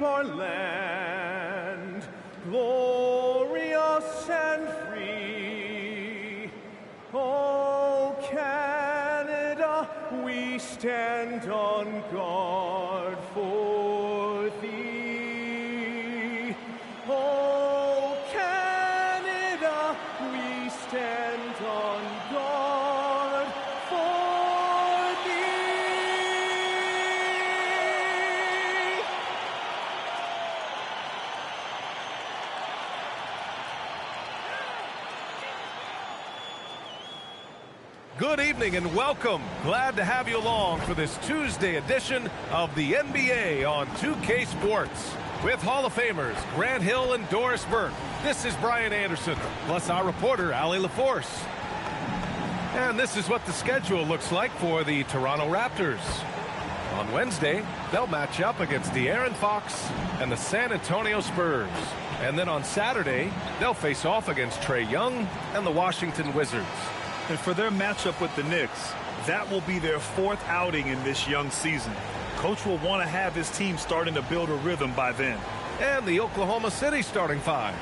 our land, glorious and free. Oh, Canada, we stand on guard for thee. Oh, Canada, we stand on guard for thee. Good evening and welcome. Glad to have you along for this Tuesday edition of the NBA on 2K Sports. With Hall of Famers Grant Hill and Doris Burke, this is Brian Anderson, plus our reporter, Allie LaForce. And this is what the schedule looks like for the Toronto Raptors. On Wednesday, they'll match up against De'Aaron Fox and the San Antonio Spurs. And then on Saturday, they'll face off against Trae Young and the Washington Wizards. And for their matchup with the Knicks, that will be their fourth outing in this young season. Coach will want to have his team starting to build a rhythm by then. And the Oklahoma City starting five.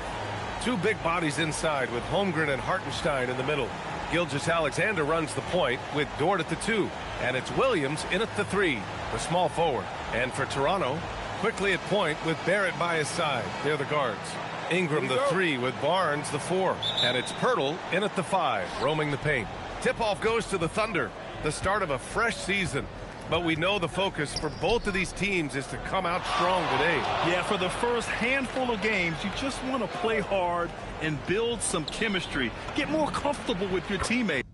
Two big bodies inside with Holmgren and Hartenstein in the middle. Gilgeous-Alexander runs the point with Dort at the 2. And it's Williams in at the 3, the small forward. And for Toronto, quickly at point with Barrett by his side. They're the guards. Ingram the 3 with Barnes the 4. And it's Pirtle in at the 5, roaming the paint. Tip-off goes to the Thunder, the start of a fresh season. But we know the focus for both of these teams is to come out strong today. Yeah, for the first handful of games, you just want to play hard and build some chemistry. Get more comfortable with your teammates,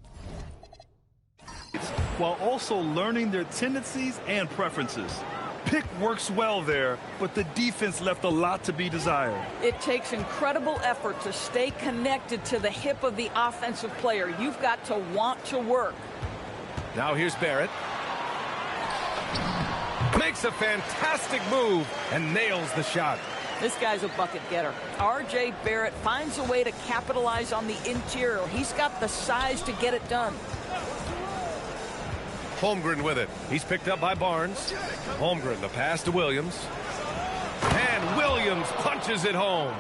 while also learning their tendencies and preferences. Pick works well there, but the defense left a lot to be desired. It takes incredible effort to stay connected to the hip of the offensive player. You've got to want to work. Now here's Barrett. Makes a fantastic move and nails the shot. This guy's a bucket getter. R.J. Barrett finds a way to capitalize on the interior. He's got the size to get it done. Holmgren with it. He's picked up by Barnes. Holmgren, the pass to Williams. And Williams punches it home.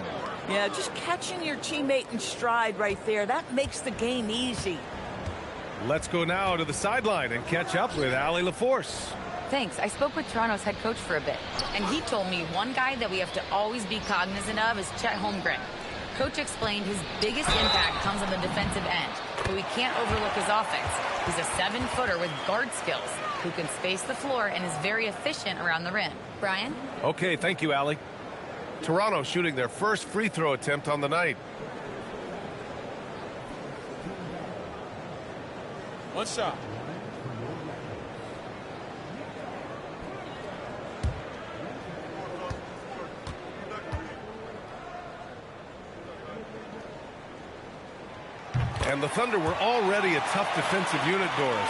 Yeah, just catching your teammate in stride right there. That makes the game easy. Let's go now to the sideline and catch up with Allie LaForce. Thanks. I spoke with Toronto's head coach for a bit, and he told me one guy that we have to always be cognizant of is Chet Holmgren. Coach explained his biggest impact comes on the defensive end, but we can't overlook his offense. He's a 7-footer with guard skills who can space the floor and is very efficient around the rim. Brian? Okay, thank you, Allie. Toronto shooting their first free throw attempt on the night. One shot. And the Thunder were already a tough defensive unit, Doris.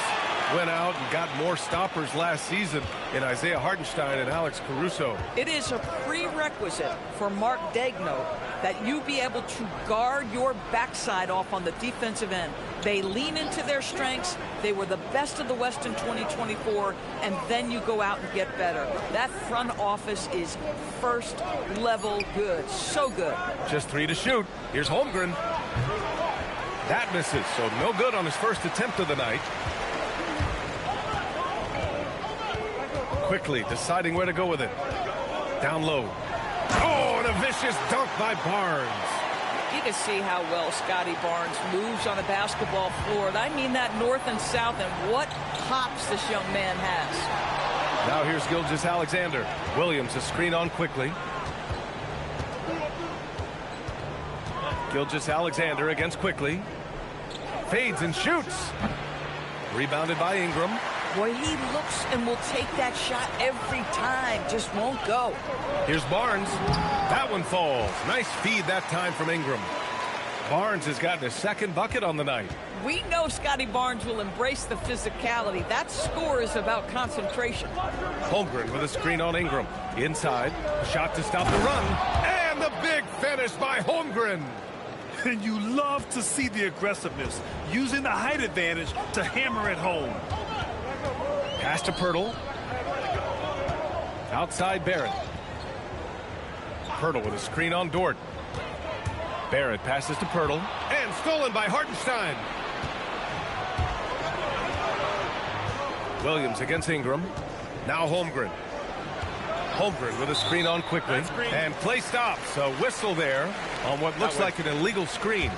Went out and got more stoppers last season in Isaiah Hartenstein and Alex Caruso. It is a prerequisite for Mark Daigneault that you be able to guard your backside off on the defensive end. They lean into their strengths. They were the best of the West in 2024, and then you go out and get better. That front office is first level good. So good. Just 3 to shoot. Here's Holmgren. That misses, so no good on his first attempt of the night. Quickly deciding where to go with it. Down low. Oh, and a vicious dunk by Barnes. You can see how well Scotty Barnes moves on a basketball floor. I mean that north and south, and what hops this young man has. Now here's Gilgeous-Alexander. Williams a screen on quickly. Gilgeous-Alexander against quickly. Fades and shoots. Rebounded by Ingram. Boy, he looks and will take that shot every time. Just won't go. Here's Barnes. That one falls. Nice feed that time from Ingram. Barnes has gotten his second bucket on the night. We know Scotty Barnes will embrace the physicality. That score is about concentration. Holmgren with a screen on Ingram. Inside. Shot to stop the run. And the big finish by Holmgren. And you love to see the aggressiveness, using the height advantage to hammer it home. Pass to Pirtle. Outside Barrett. Pirtle with a screen on Dort. Barrett passes to Pirtle. And stolen by Hartenstein. Williams against Ingram. Now Holmgren. Holmgren with a screen on quickly. And play stops. A whistle there on what looks like an illegal screen.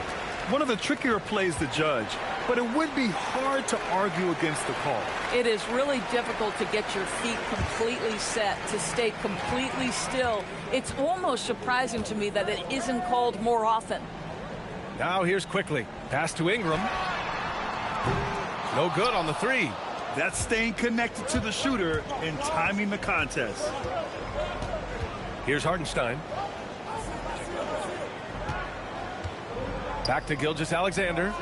One of the trickier plays to judge, but it would be hard to argue against the call. It is really difficult to get your feet completely set, to stay completely still. It's almost surprising to me that it isn't called more often. Now here's quickly. Pass to Ingram. No good on the three. That's staying connected to the shooter and timing the contest. Here's Hartenstein. Back to Gilgeous-Alexander.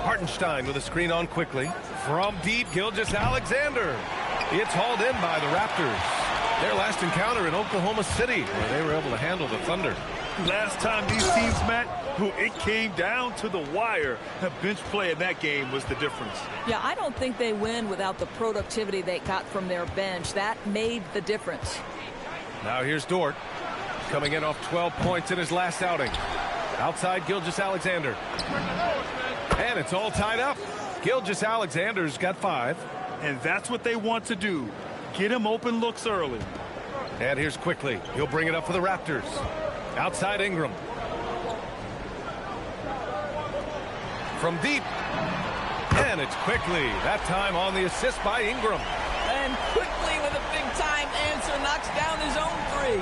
Hartenstein with a screen on quickly. From deep, Gilgeous-Alexander. It's hauled in by the Raptors. Their last encounter in Oklahoma City, where they were able to handle the Thunder. Last time these teams met, it came down to the wire. The bench play in that game was the difference. Yeah, I don't think they win without the productivity they got from their bench. That made the difference. Now here's Dort, coming in off 12 points in his last outing. Outside Gilgeous-Alexander. And it's all tied up. Gilgeous-Alexander's got 5. And that's what they want to do. Get him open looks early. And here's quickly. He'll bring it up for the Raptors. Outside Ingram. From deep. And it's quickly. That time on the assist by Ingram. And quickly with a big-time answer knocks down his own three.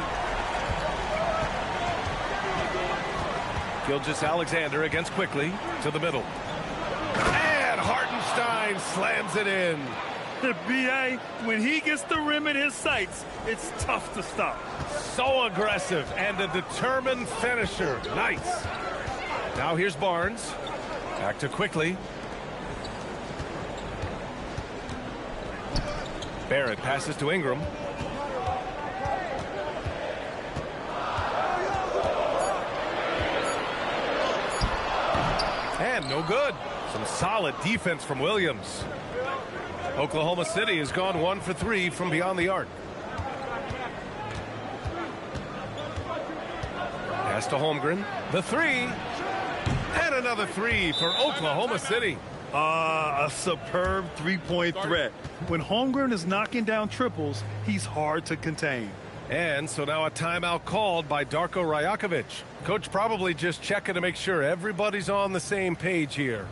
Gilgeous-Alexander against quickly to the middle. And Hartenstein slams it in. B.A., when he gets the rim in his sights, it's tough to stop. So aggressive and a determined finisher. Nice. Now here's Barnes. Back to quickly. Barrett passes to Ingram. And no good. Some solid defense from Williams. Oklahoma City has gone 1 for 3 from beyond the arc. Pass to Holmgren. The three. And another three for Oklahoma City. A superb three-point threat. When Holmgren is knocking down triples, he's hard to contain. And so now a timeout called by Darko Rajakovic. Coach probably just checking to make sure everybody's on the same page here.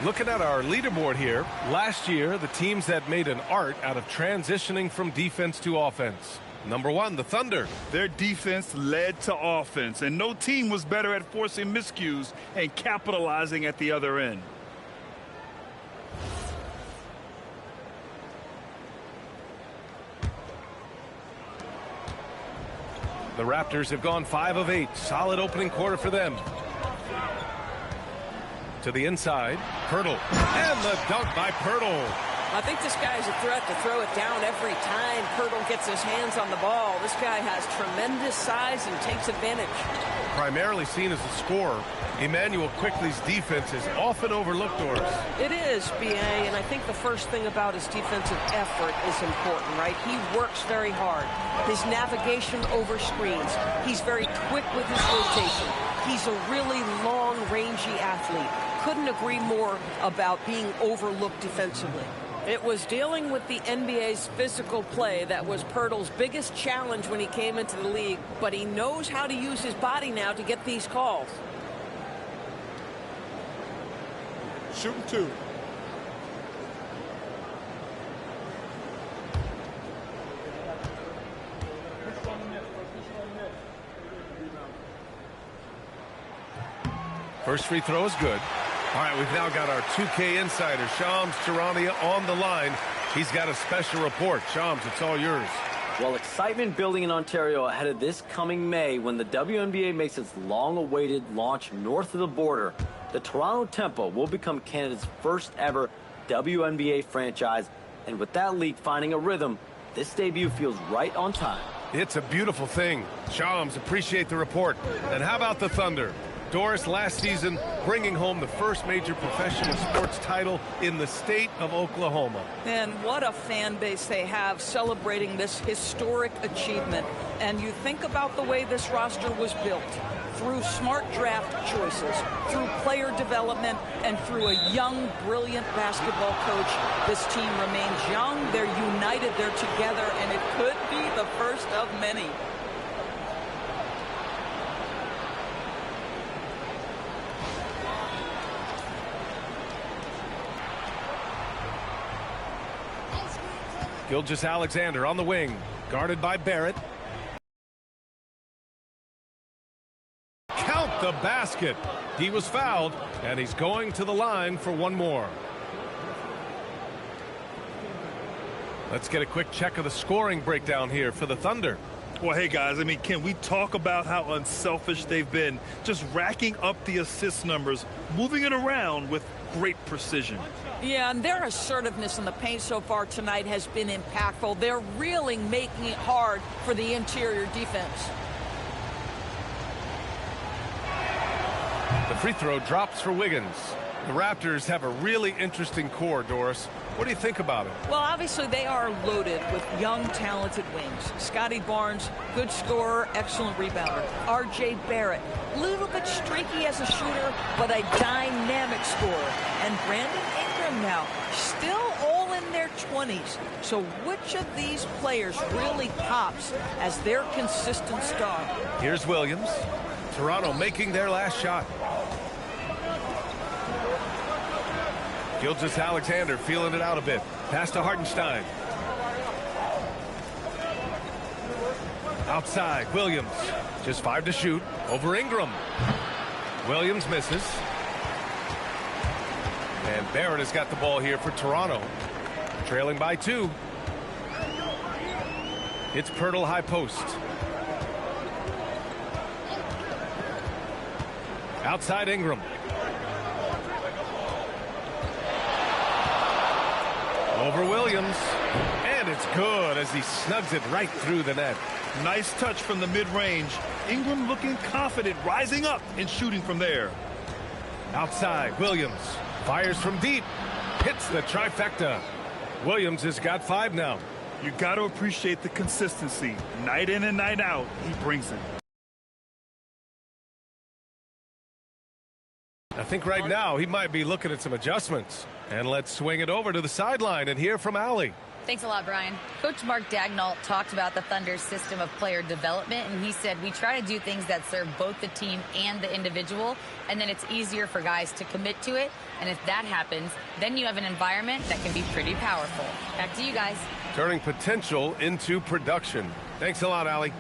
Looking at our leaderboard here, last year, the teams that made an art out of transitioning from defense to offense. Number 1, the Thunder. Their defense led to offense, and no team was better at forcing miscues and capitalizing at the other end. The Raptors have gone 5 of 8. Solid opening quarter for them. To the inside, Pirtle. And the dunk by Pirtle. I think this guy is a threat to throw it down every time Pirtle gets his hands on the ball. This guy has tremendous size and takes advantage. Primarily seen as a scorer, Emmanuel Quickley's defense is often overlooked, Doris. It is, B.A., and I think the first thing about his defensive effort is important, right? He works very hard. His navigation over screens. He's very quick with his rotation. He's a really long, rangy athlete. Couldn't agree more about being overlooked defensively. It was dealing with the NBA's physical play that was Pirtle's biggest challenge when he came into the league, but he knows how to use his body now to get these calls. Shooting 2. First free throw is good. All right, we've now got our 2K insider, Shams Charania, on the line. He's got a special report. Shams, it's all yours. Well, excitement building in Ontario ahead of this coming May when the WNBA makes its long-awaited launch north of the border. The Toronto Tempo will become Canada's first ever WNBA franchise, and with that league finding a rhythm, this debut feels right on time. It's a beautiful thing. Shams, appreciate the report. And how about the Thunder? Doris, last season, bringing home the first major professional sports title in the state of Oklahoma. And what a fan base they have celebrating this historic achievement. And you think about the way this roster was built, through smart draft choices, through player development, and through a young, brilliant basketball coach. This team remains young, they're united, they're together, and it could be the first of many. Gilgeous-Alexander on the wing, guarded by Barrett. Count the basket. He was fouled, and he's going to the line for one more. Let's get a quick check of the scoring breakdown here for the Thunder. Well, hey, guys, I mean, can we talk about how unselfish they've been? Just racking up the assist numbers, moving it around with great precision. Yeah, and their assertiveness in the paint so far tonight has been impactful. They're really making it hard for the interior defense. The free throw drops for Wiggins. The Raptors have a really interesting core, Doris. What do you think about it? Well, obviously they are loaded with young, talented wings. Scotty Barnes, good scorer, excellent rebounder. R.J. Barrett, a little bit streaky as a shooter, but a dynamic scorer. And Brandon Ingram now, still all in their 20s. So which of these players really pops as their consistent star? Here's Williams. Toronto making their last shot. Gilgeous-Alexander feeling it out a bit. Pass to Hartenstein. Outside, Williams. Just 5 to shoot. Over Ingram. Williams misses. And Barrett has got the ball here for Toronto. Trailing by 2. It's Pirtle high post. Outside Ingram. Over Williams. And it's good as he snugs it right through the net. Nice touch from the mid-range. Ingram looking confident, rising up and shooting from there. Outside, Williams fires from deep. Hits the trifecta. Williams has got 5 now. You got to appreciate the consistency. Night in and night out, he brings it. I think right now he might be looking at some adjustments. And let's swing it over to the sideline and hear from Allie. Thanks a lot, Brian. Coach Mark Daigneault talked about the Thunder's system of player development, and he said, we try to do things that serve both the team and the individual, and then it's easier for guys to commit to it. And if that happens, then you have an environment that can be pretty powerful. Back to you guys. Turning potential into production. Thanks a lot, Allie.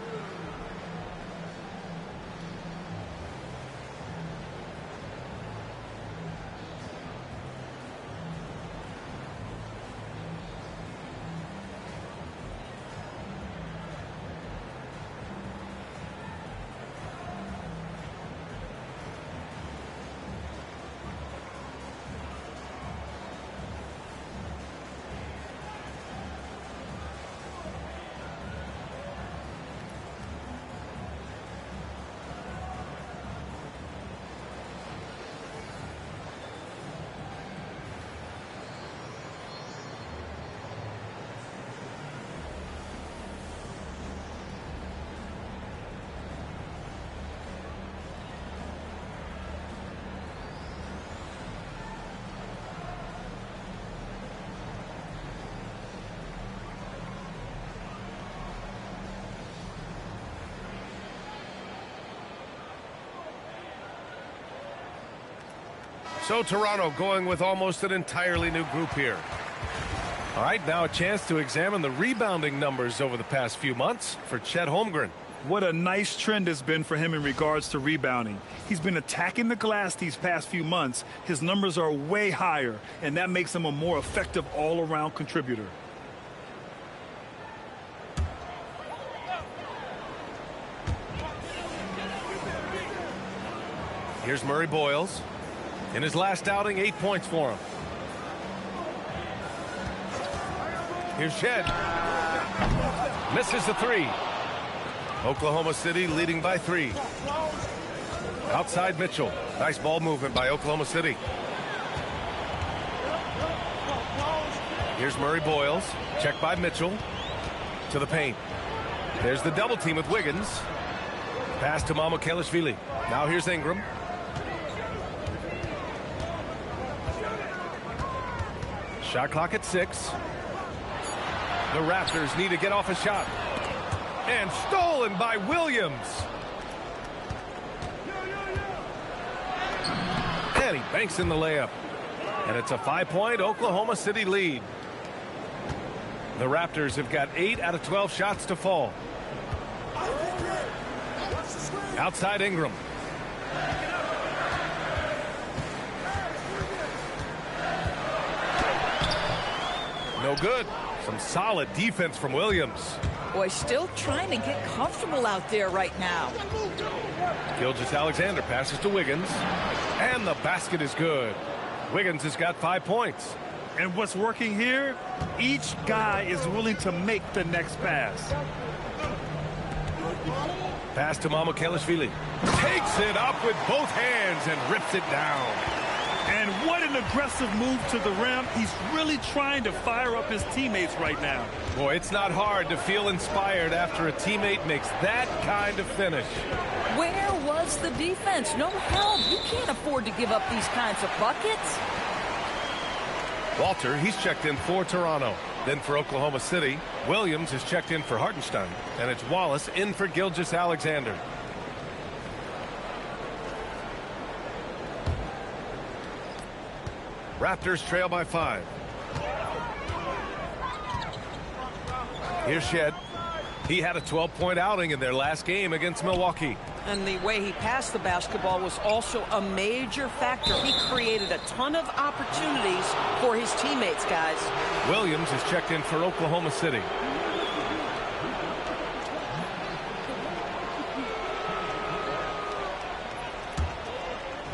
So Toronto going with almost an entirely new group here. All right, now a chance to examine the rebounding numbers over the past few months for Chet Holmgren. What a nice trend has been for him in regards to rebounding. He's been attacking the glass these past few months. His numbers are way higher, and that makes him a more effective all-around contributor. Here's Murray Boyles. In his last outing, 8 points for him. Here's Shed. Misses the three. Oklahoma City leading by 3. Outside Mitchell. Nice ball movement by Oklahoma City. Here's Murray Boyles. Check by Mitchell. To the paint. There's the double team with Wiggins. Pass to Mamukelashvili. Now here's Ingram. Shot clock at 6. The Raptors need to get off a shot. And stolen by Williams. And he banks in the layup. And it's a 5-point Oklahoma City lead. The Raptors have got 8 out of 12 shots to fall. Outside Ingram. No good. Some solid defense from Williams. Boy, still trying to get comfortable out there right now. Gilgeous-Alexander passes to Wiggins. And the basket is good. Wiggins has got 5 points. And what's working here, each guy is willing to make the next pass. Pass to Mamukelashvili. Takes it up with both hands and rips it down. And what an aggressive move to the rim. He's really trying to fire up his teammates right now. Boy, it's not hard to feel inspired after a teammate makes that kind of finish. Where was the defense? No help. You can't afford to give up these kinds of buckets. Walter, he's checked in for Toronto. Then for Oklahoma City, Williams is checked in for Hartenstein. And it's Wallace in for Gilgeous-Alexander. Raptors trail by 5. Here's Shed. He had a 12-point outing in their last game against Milwaukee. And the way he passed the basketball was also a major factor. He created a ton of opportunities for his teammates, guys. Williams is checked in for Oklahoma City.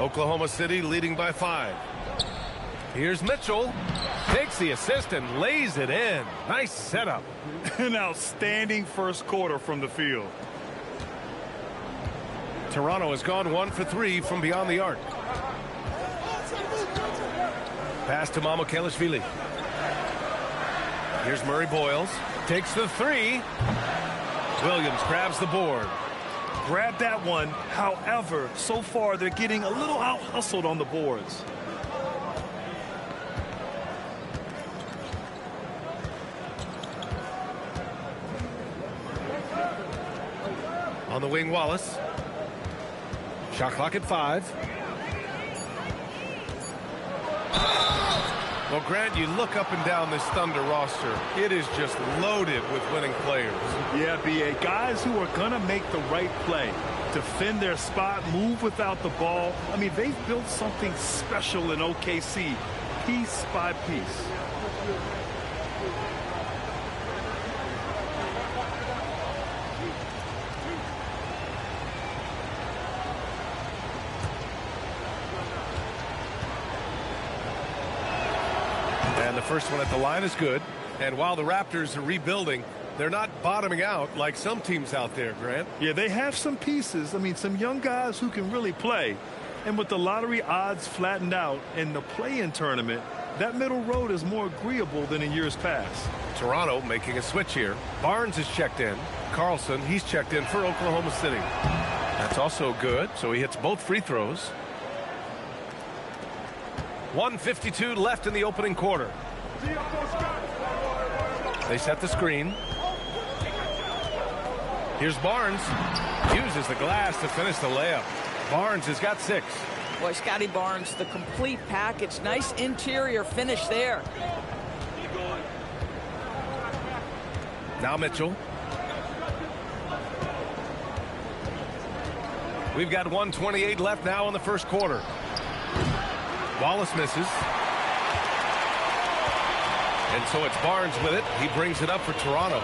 Oklahoma City leading by 5. Here's Mitchell. Takes the assist and lays it in. Nice setup. An outstanding first quarter from the field. Toronto has gone 1 for 3 from beyond the arc. Pass to Mamukelashvili. Here's Murray Boyles. Takes the 3. Williams grabs the board. Grab that one. However, so far they're getting a little out-hustled on the boards. On the wing, Wallace. Shot clock at 5. Well, Grant, you look up and down this Thunder roster. It is just loaded with winning players. Yeah, B.A. Guys who are going to make the right play, defend their spot, move without the ball. I mean, they've built something special in OKC, piece by piece. And the first one at the line is good. And while the Raptors are rebuilding, they're not bottoming out like some teams out there, Grant. Yeah, they have some pieces. I mean, some young guys who can really play. And with the lottery odds flattened out in the play-in tournament, that middle road is more agreeable than in years past. Toronto making a switch here. Barnes is checked in. Carlson, he's checked in for Oklahoma City. That's also good, so he hits both free throws. 1:52 left in the opening quarter. They set the screen. Here's Barnes. Uses the glass to finish the layup. Barnes has got 6. Boy, Scotty Barnes, the complete package. Nice interior finish there. Now Mitchell. We've got 1:28 left now in the first quarter. Wallace misses. And so it's Barnes with it. He brings it up for Toronto.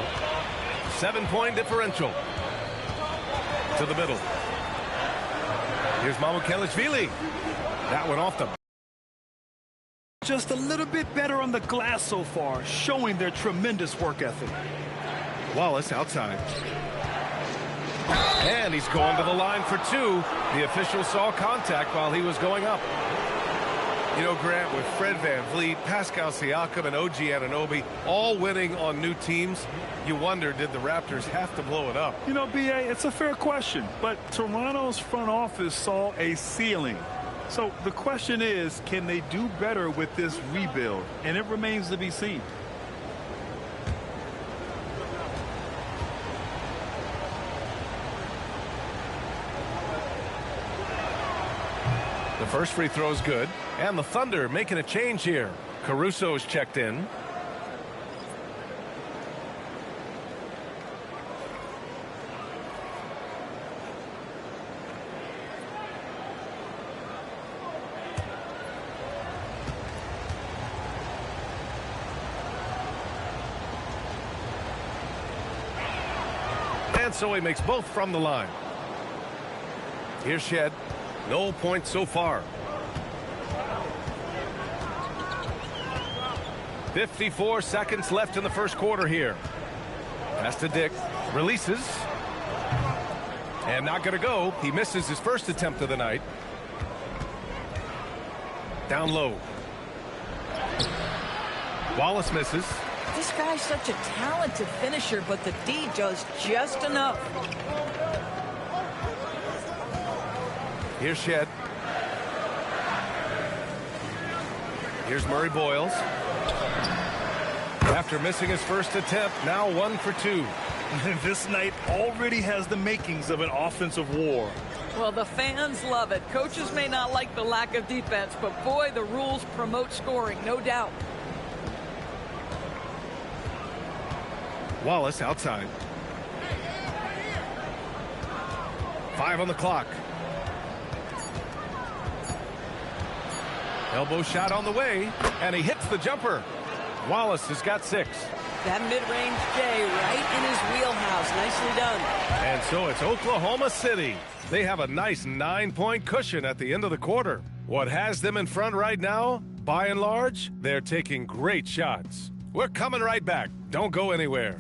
7-point differential. To the middle. Here's Mamukelashvili. That one off the... Just a little bit better on the glass so far, showing their tremendous work ethic. Wallace outside. And he's going to the line for two. The official saw contact while he was going up. You know, Grant, with Fred VanVleet, Pascal Siakam, and OG Anunoby all winning on new teams, you wonder, did the Raptors have to blow it up? You know, B.A., it's a fair question, but Toronto's front office saw a ceiling. So the question is, can they do better with this rebuild? And it remains to be seen. The first free throw is good, and the Thunder making a change here. Caruso's checked in. And so he makes both from the line. Here's Shed. No points so far. 54 seconds left in the first quarter here. Pass to Dick. Releases. And not going to go. He misses his first attempt of the night. Down low. Wallace misses. This guy's such a talented finisher, but the D does just enough. Here's Shed. Here's Murray Boyles. After missing his first attempt, now 1 for 2. This night already has the makings of an offensive war. Well, the fans love it. Coaches may not like the lack of defense, but boy, the rules promote scoring, no doubt. Wallace outside. 5 on the clock. Elbow shot on the way, and he hits the jumper. Wallace has got 6. That mid-range J right in his wheelhouse. Nicely done. And so it's Oklahoma City. They have a nice 9-point cushion at the end of the quarter. What has them in front right now? By and large, they're taking great shots. We're coming right back. Don't go anywhere.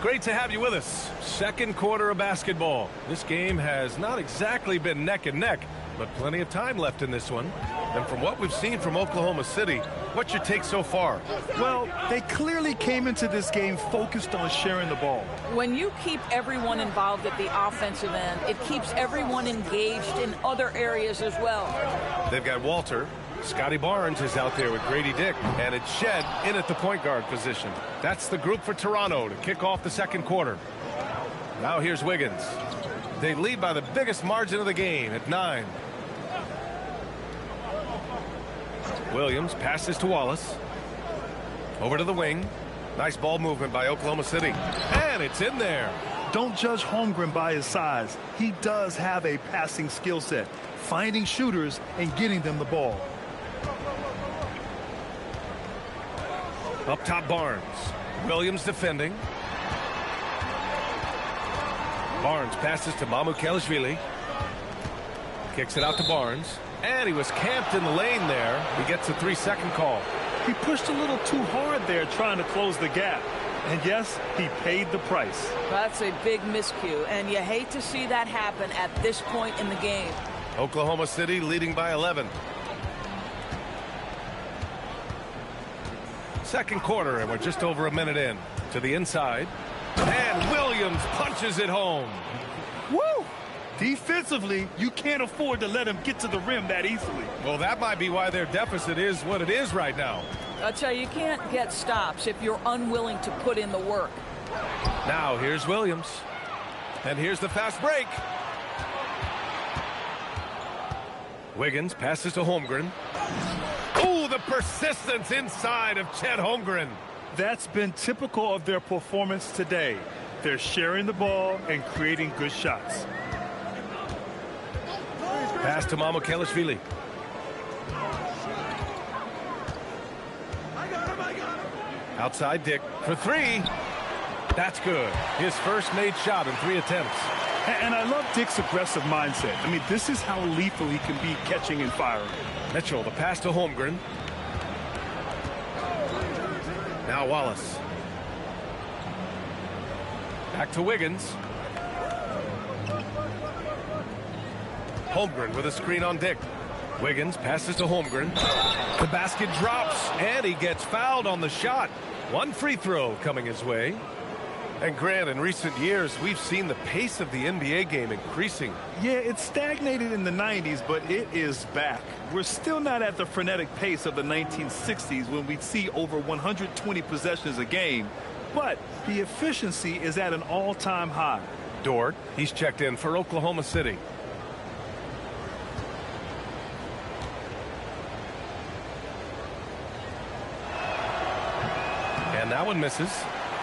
Great to have you with us. Second quarter of basketball. This game has not exactly been neck and neck, but plenty of time left in this one. And from what we've seen from Oklahoma City, what's your take so far? Well, they clearly came into this game focused on sharing the ball. When you keep everyone involved at the offensive end, it keeps everyone engaged in other areas as well. They've got Walter. Scotty Barnes is out there with Grady Dick, and it's Shed in at the point guard position. That's the group for Toronto to kick off the second quarter. Now here's Wiggins. They lead by the biggest margin of the game at 9. Williams passes to Wallace. Over to the wing. Nice ball movement by Oklahoma City. And it's in there. Don't judge Holmgren by his size. He does have a passing skill set, finding shooters and getting them the ball. Up top, Barnes. Williams defending. Barnes passes to Mamukelashvili. Kicks it out to Barnes. And he was camped in the lane there. He gets a 3-second call. He pushed a little too hard there trying to close the gap. And yes, he paid the price. That's a big miscue, and you hate to see that happen at this point in the game. Oklahoma City leading by 11. Second quarter, and we're just over a minute in. To the inside. And Williams punches it home. Woo! Defensively, you can't afford to let him get to the rim that easily. Well, that might be why their deficit is what it is right now. I'll tell you, you can't get stops if you're unwilling to put in the work. Now, here's Williams. And here's the fast break. Wiggins passes to Holmgren. Oh, the persistence inside of Chet Holmgren. That's been typical of their performance today. They're sharing the ball and creating good shots. Pass to Mamukelashvili. Outside Dick for three. That's good. His first made shot in 3 attempts. And I love Dick's aggressive mindset. I mean, this is how lethal he can be catching and firing. Mitchell, the pass to Holmgren. Now Wallace. Back to Wiggins. Holmgren with a screen on Dick. Wiggins passes to Holmgren. The basket drops, and he gets fouled on the shot. 1 free throw coming his way. And Grant, in recent years, we've seen the pace of the NBA game increasing. Yeah, it stagnated in the 90s, but it is back. We're still not at the frenetic pace of the 1960s when we'd see over 120 possessions a game, but the efficiency is at an all-time high. Dort, he's checked in for Oklahoma City. And that one misses.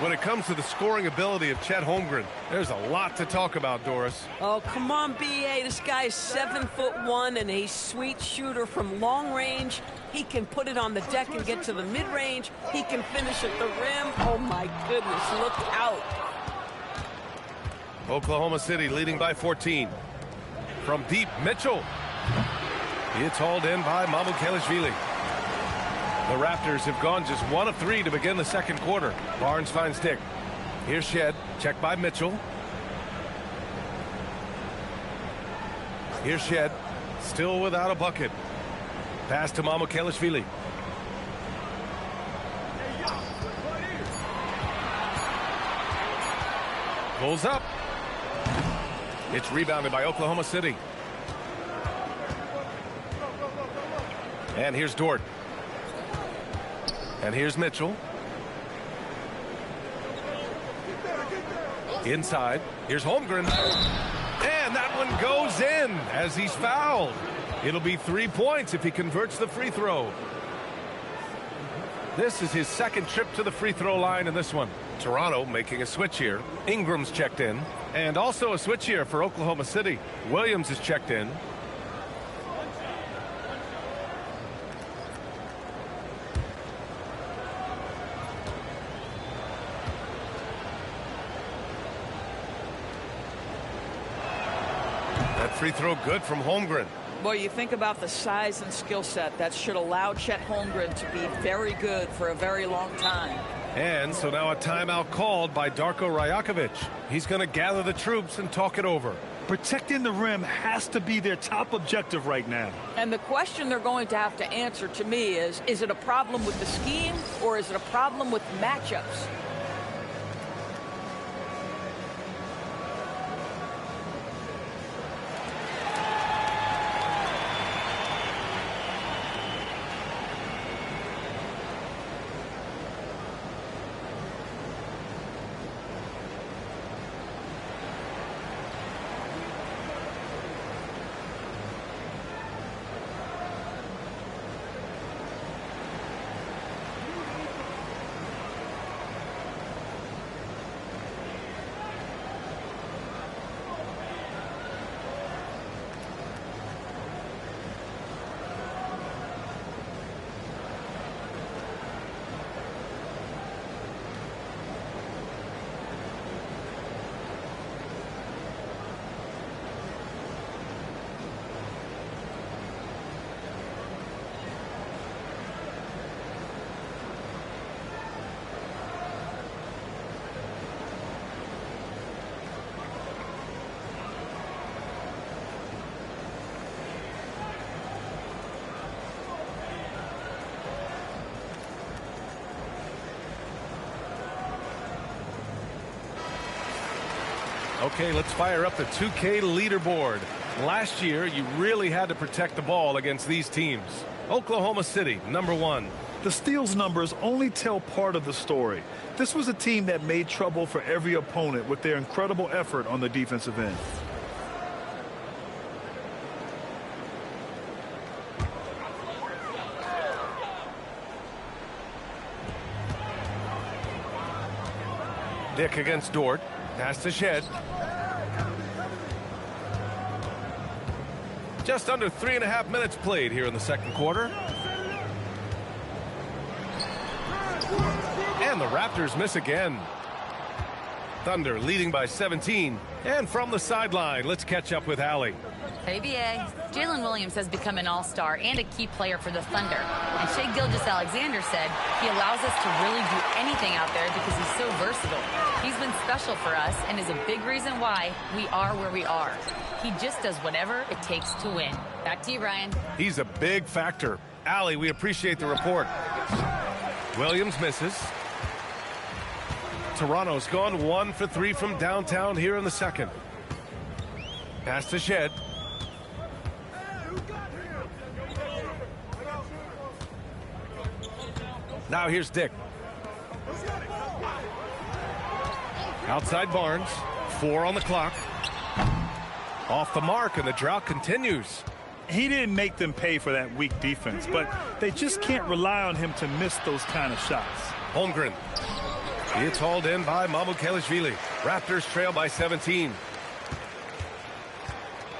When it comes to the scoring ability of Chet Holmgren, there's a lot to talk about, Doris. Oh, come on, B.A. This guy's 7'1" and a sweet shooter from long range. He can put it on the deck and get to the mid-range. He can finish at the rim. Oh, my goodness, look out. Oklahoma City leading by 14. From deep, Mitchell. It's hauled in by Mamukelashvili. The Raptors have gone just 1 of 3 to begin the second quarter. Barnes finds Dick. Here's Shed. Checked by Mitchell. Here's Shed. Still without a bucket. Pass to Mamukelashvili. Pulls up. It's rebounded by Oklahoma City. And here's Dort. And here's Mitchell. Inside. Here's Holmgren. And that one goes in as he's fouled. It'll be 3 points if he converts the free throw. This is his second trip to the free throw line in this one. Toronto making a switch here. Ingram's checked in. And also a switch here for Oklahoma City. Williams is checked in. Free throw good from Holmgren. Boy, you think about the size and skill set that should allow Chet Holmgren to be very good for a very long time. And so now a timeout called by Darko Rajakovic. He's going to gather the troops and talk it over. Protecting the rim has to be their top objective right now. And the question they're going to have to answer to me is it a problem with the scheme or is it a problem with matchups? Okay, let's fire up the 2K leaderboard. Last year, you really had to protect the ball against these teams. Oklahoma City, #1. The steals numbers only tell part of the story. This was a team that made trouble for every opponent with their incredible effort on the defensive end. Dick against Dort. Pass to Shed. Just under 3.5 minutes played here in the second quarter. And the Raptors miss again. Thunder leading by 17. And from the sideline, let's catch up with Allie. Hey, BA. Jalen Williams has become an all-star and a key player for the Thunder. And Shai Gilgeous-Alexander said he allows us to really do anything out there because he's so versatile. He's been special for us and is a big reason why we are where we are. He just does whatever it takes to win. Back to you, Ryan. He's a big factor. Allie, we appreciate the report. Williams misses. Toronto's gone 1 for 3 from downtown here in the second. Pass to Shed. Now here's Dick. Outside Barnes. 4 on the clock. Off the mark, and the drought continues. He didn't make them pay for that weak defense, but they just can't rely on him to miss those kind of shots. Holmgren. It's hauled in by Mamukelashvili. Raptors trail by 17.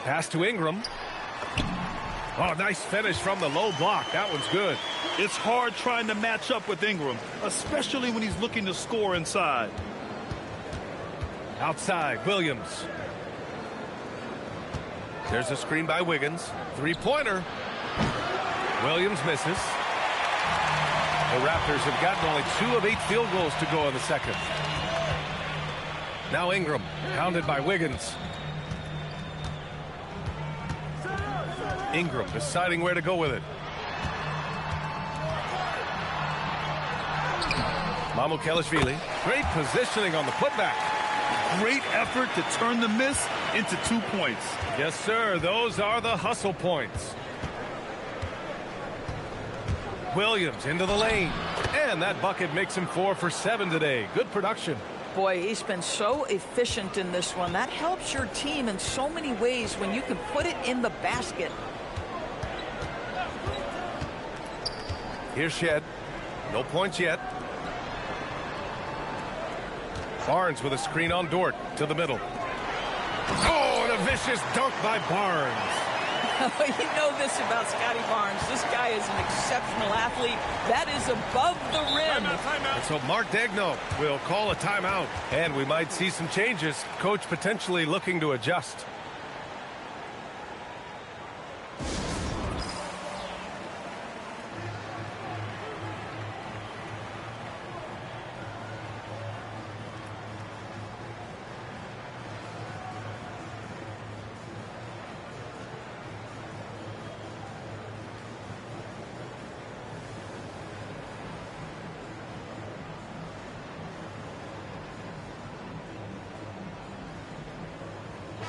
Pass to Ingram. Oh, nice finish from the low block. That one's good. It's hard trying to match up with Ingram, especially when he's looking to score inside. Outside, Williams. There's a screen by Wiggins. Three-pointer. Williams misses. The Raptors have gotten only 2 of 8 field goals to go in the second. Now Ingram, pounded by Wiggins. Ingram deciding where to go with it. Mamukelashvili. Great positioning on the putback. Great effort to turn the miss into 2 points. Yes, sir. Those are the hustle points. Williams into the lane. And that bucket makes him 4 for 7 today. Good production. Boy, he's been so efficient in this one. That helps your team in so many ways when you can put it in the basket. Here's Shed. No points yet. Barnes with a screen on Dort to the middle. Oh, and a vicious dunk by Barnes. You know this about Scotty Barnes. This guy is an exceptional athlete. That is above the rim. And so Mark Daigneault will call a timeout. And we might see some changes. Coach potentially looking to adjust.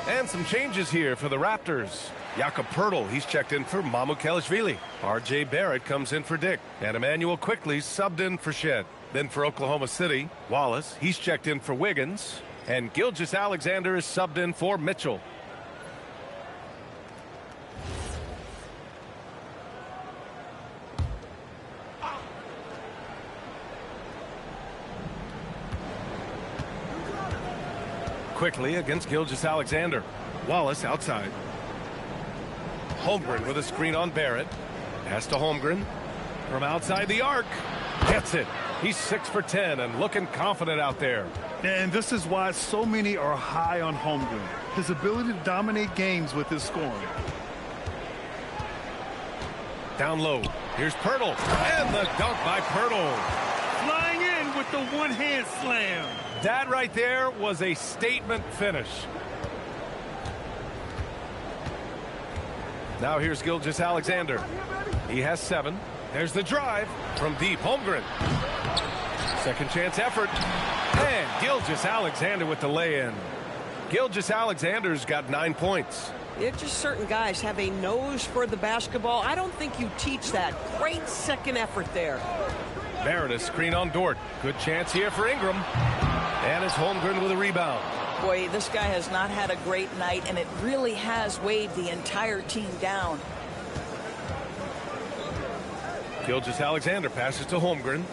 And some changes here for the Raptors. Jakob Poeltl, he's checked in for Mamukelashvili. R.J. Barrett comes in for Dick. And Emmanuel Quickly subbed in for Shed. Then for Oklahoma City, Wallace, he's checked in for Wiggins. And Gilgeous-Alexander is subbed in for Mitchell. Quickly against Gilgeous-Alexander. Wallace outside. Holmgren with a screen on Barrett. Pass to Holmgren. From outside the arc. Gets it. He's 6 for 10 and looking confident out there. And this is why so many are high on Holmgren. His ability to dominate games with his scoring. Down low. Here's Poeltl. And the dunk by Poeltl. Flying in with the one-hand slam. That right there was a statement finish. Now here's Gilgeous-Alexander. He has 7. There's the drive from deep. Holmgren. Second chance effort. And Gilgeous-Alexander with the lay-in. Gilgeous-Alexander's got 9 points. It's just certain guys have a nose for the basketball. I don't think you teach that. Great second effort there. Barrett, a screen on Dort. Good chance here for Ingram. And it's Holmgren with a rebound. Boy, this guy has not had a great night, and it really has weighed the entire team down. Gilgeous-Alexander passes to Holmgren.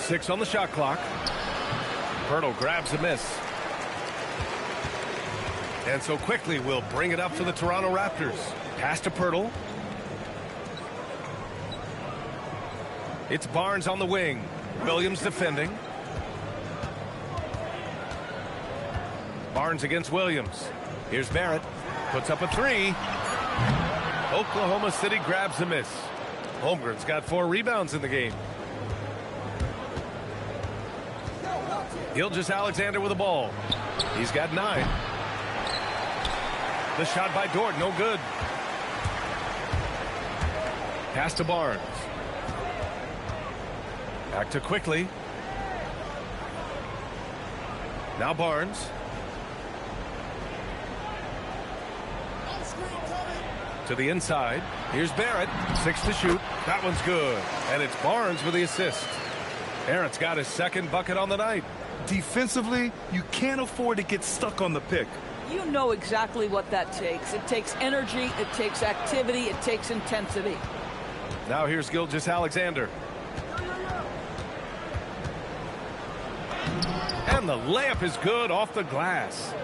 6 on the shot clock. Pirtle grabs a miss. And so quickly we'll bring it up for the Toronto Raptors. Pass to Pirtle. It's Barnes on the wing. Williams defending. Barnes against Williams. Here's Barrett. Puts up a 3. Oklahoma City grabs a miss. Holmgren's got 4 rebounds in the game. Gilgeous-Alexander with the ball. He's got 9. The shot by Dort, no good. Pass to Barnes. Back to Quickly. Now Barnes. To the inside. Here's Barrett. 6 to shoot. That one's good. And it's Barnes with the assist. Barrett's got his 2nd bucket on the night. Defensively, you can't afford to get stuck on the pick. You know exactly what that takes. It takes energy, it takes activity, it takes intensity. Now here's Gilgeous-Alexander. And the layup is good off the glass.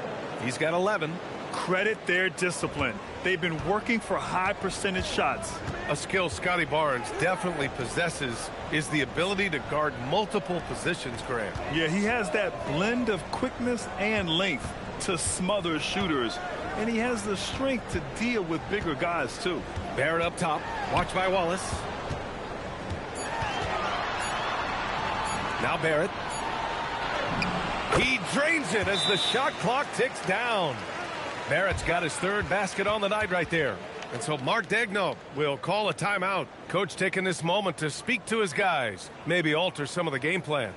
He's got 11. Credit their discipline. They've been working for high percentage shots. A skill Scotty Barnes definitely possesses is the ability to guard multiple positions, Grant. Yeah, he has that blend of quickness and length to smother shooters. And he has the strength to deal with bigger guys, too. Barrett up top. Watched by Wallace. Now Barrett. He drains it as the shot clock ticks down. Barrett's got his 3rd basket on the night right there. And so Mark Daigneault will call a timeout. Coach taking this moment to speak to his guys. Maybe alter some of the game plan.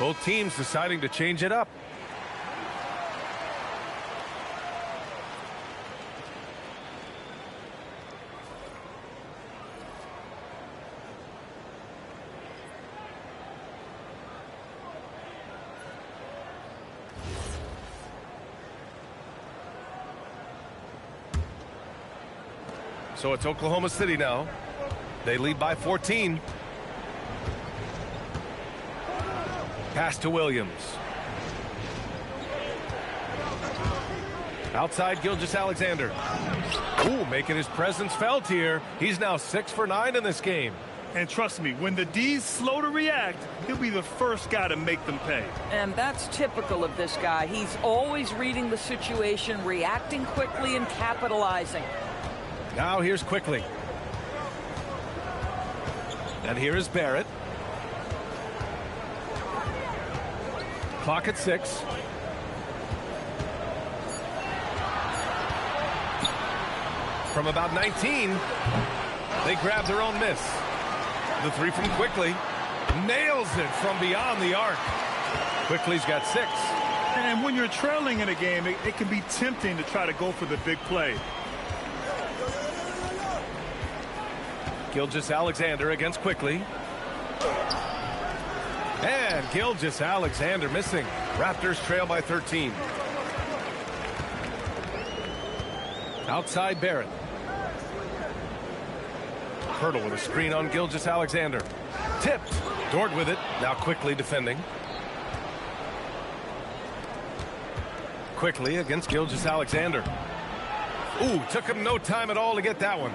Both teams deciding to change it up. So it's Oklahoma City now. They lead by 14. Pass to Williams. Outside Gilgeous-Alexander. Ooh, making his presence felt here. He's now 6 for 9 in this game. And trust me, when the D's slow to react, he'll be the first guy to make them pay. And that's typical of this guy. He's always reading the situation, reacting quickly and capitalizing. Now here's Quickly. And here is Barrett. Clock at 6. From about 19, they grab their own miss. The 3 from Quickly. Nails it from beyond the arc. Quickly's got 6. And when you're trailing in a game, it can be tempting to try to go for the big play. Gilgeous-Alexander against Quickly. And Gilgeous-Alexander missing. Raptors trail by 13. Outside Barrett. Pirtle with a screen on Gilgeous-Alexander. Tipped. Dort with it. Now Quickly defending. Quickly against Gilgeous-Alexander. Ooh, took him no time at all to get that one.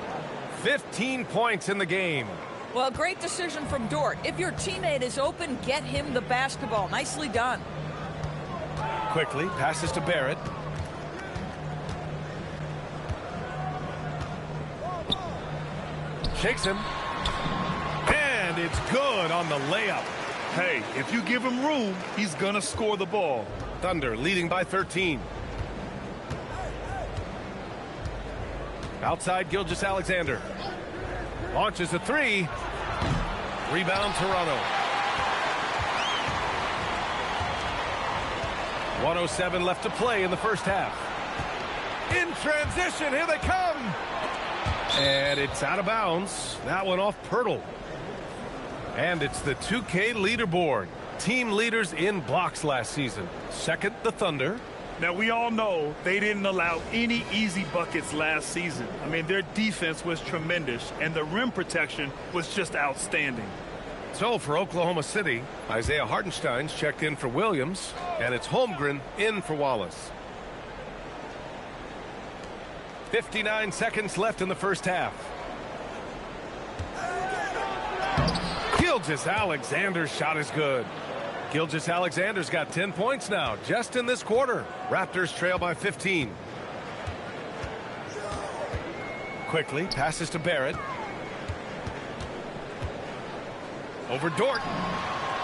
15 points in the game. Well, great decision from Dort. If your teammate is open, get him the basketball. Nicely done. Quickly passes to Barrett. Shakes him. And it's good on the layup. Hey, if you give him room, he's going to score the ball. Thunder leading by 13. Outside Gilgeous-Alexander. Launches a 3. Rebound Toronto. 1:07 left to play in the first half. In transition, here they come. And it's out of bounds. That one off Pirtle. And it's the 2K leaderboard. Team leaders in blocks last season. Second, the Thunder. Now, we all know they didn't allow any easy buckets last season. I mean, their defense was tremendous, and the rim protection was just outstanding. So for Oklahoma City, Isaiah Hartenstein's checked in for Williams, and it's Holmgren in for Wallace. 59 seconds left in the first half. Gilgeous-Alexander's shot is good. Gilgeous-Alexander's got 10 points now, just in this quarter. Raptors trail by 15. Quickly, passes to Barrett. Over Dort.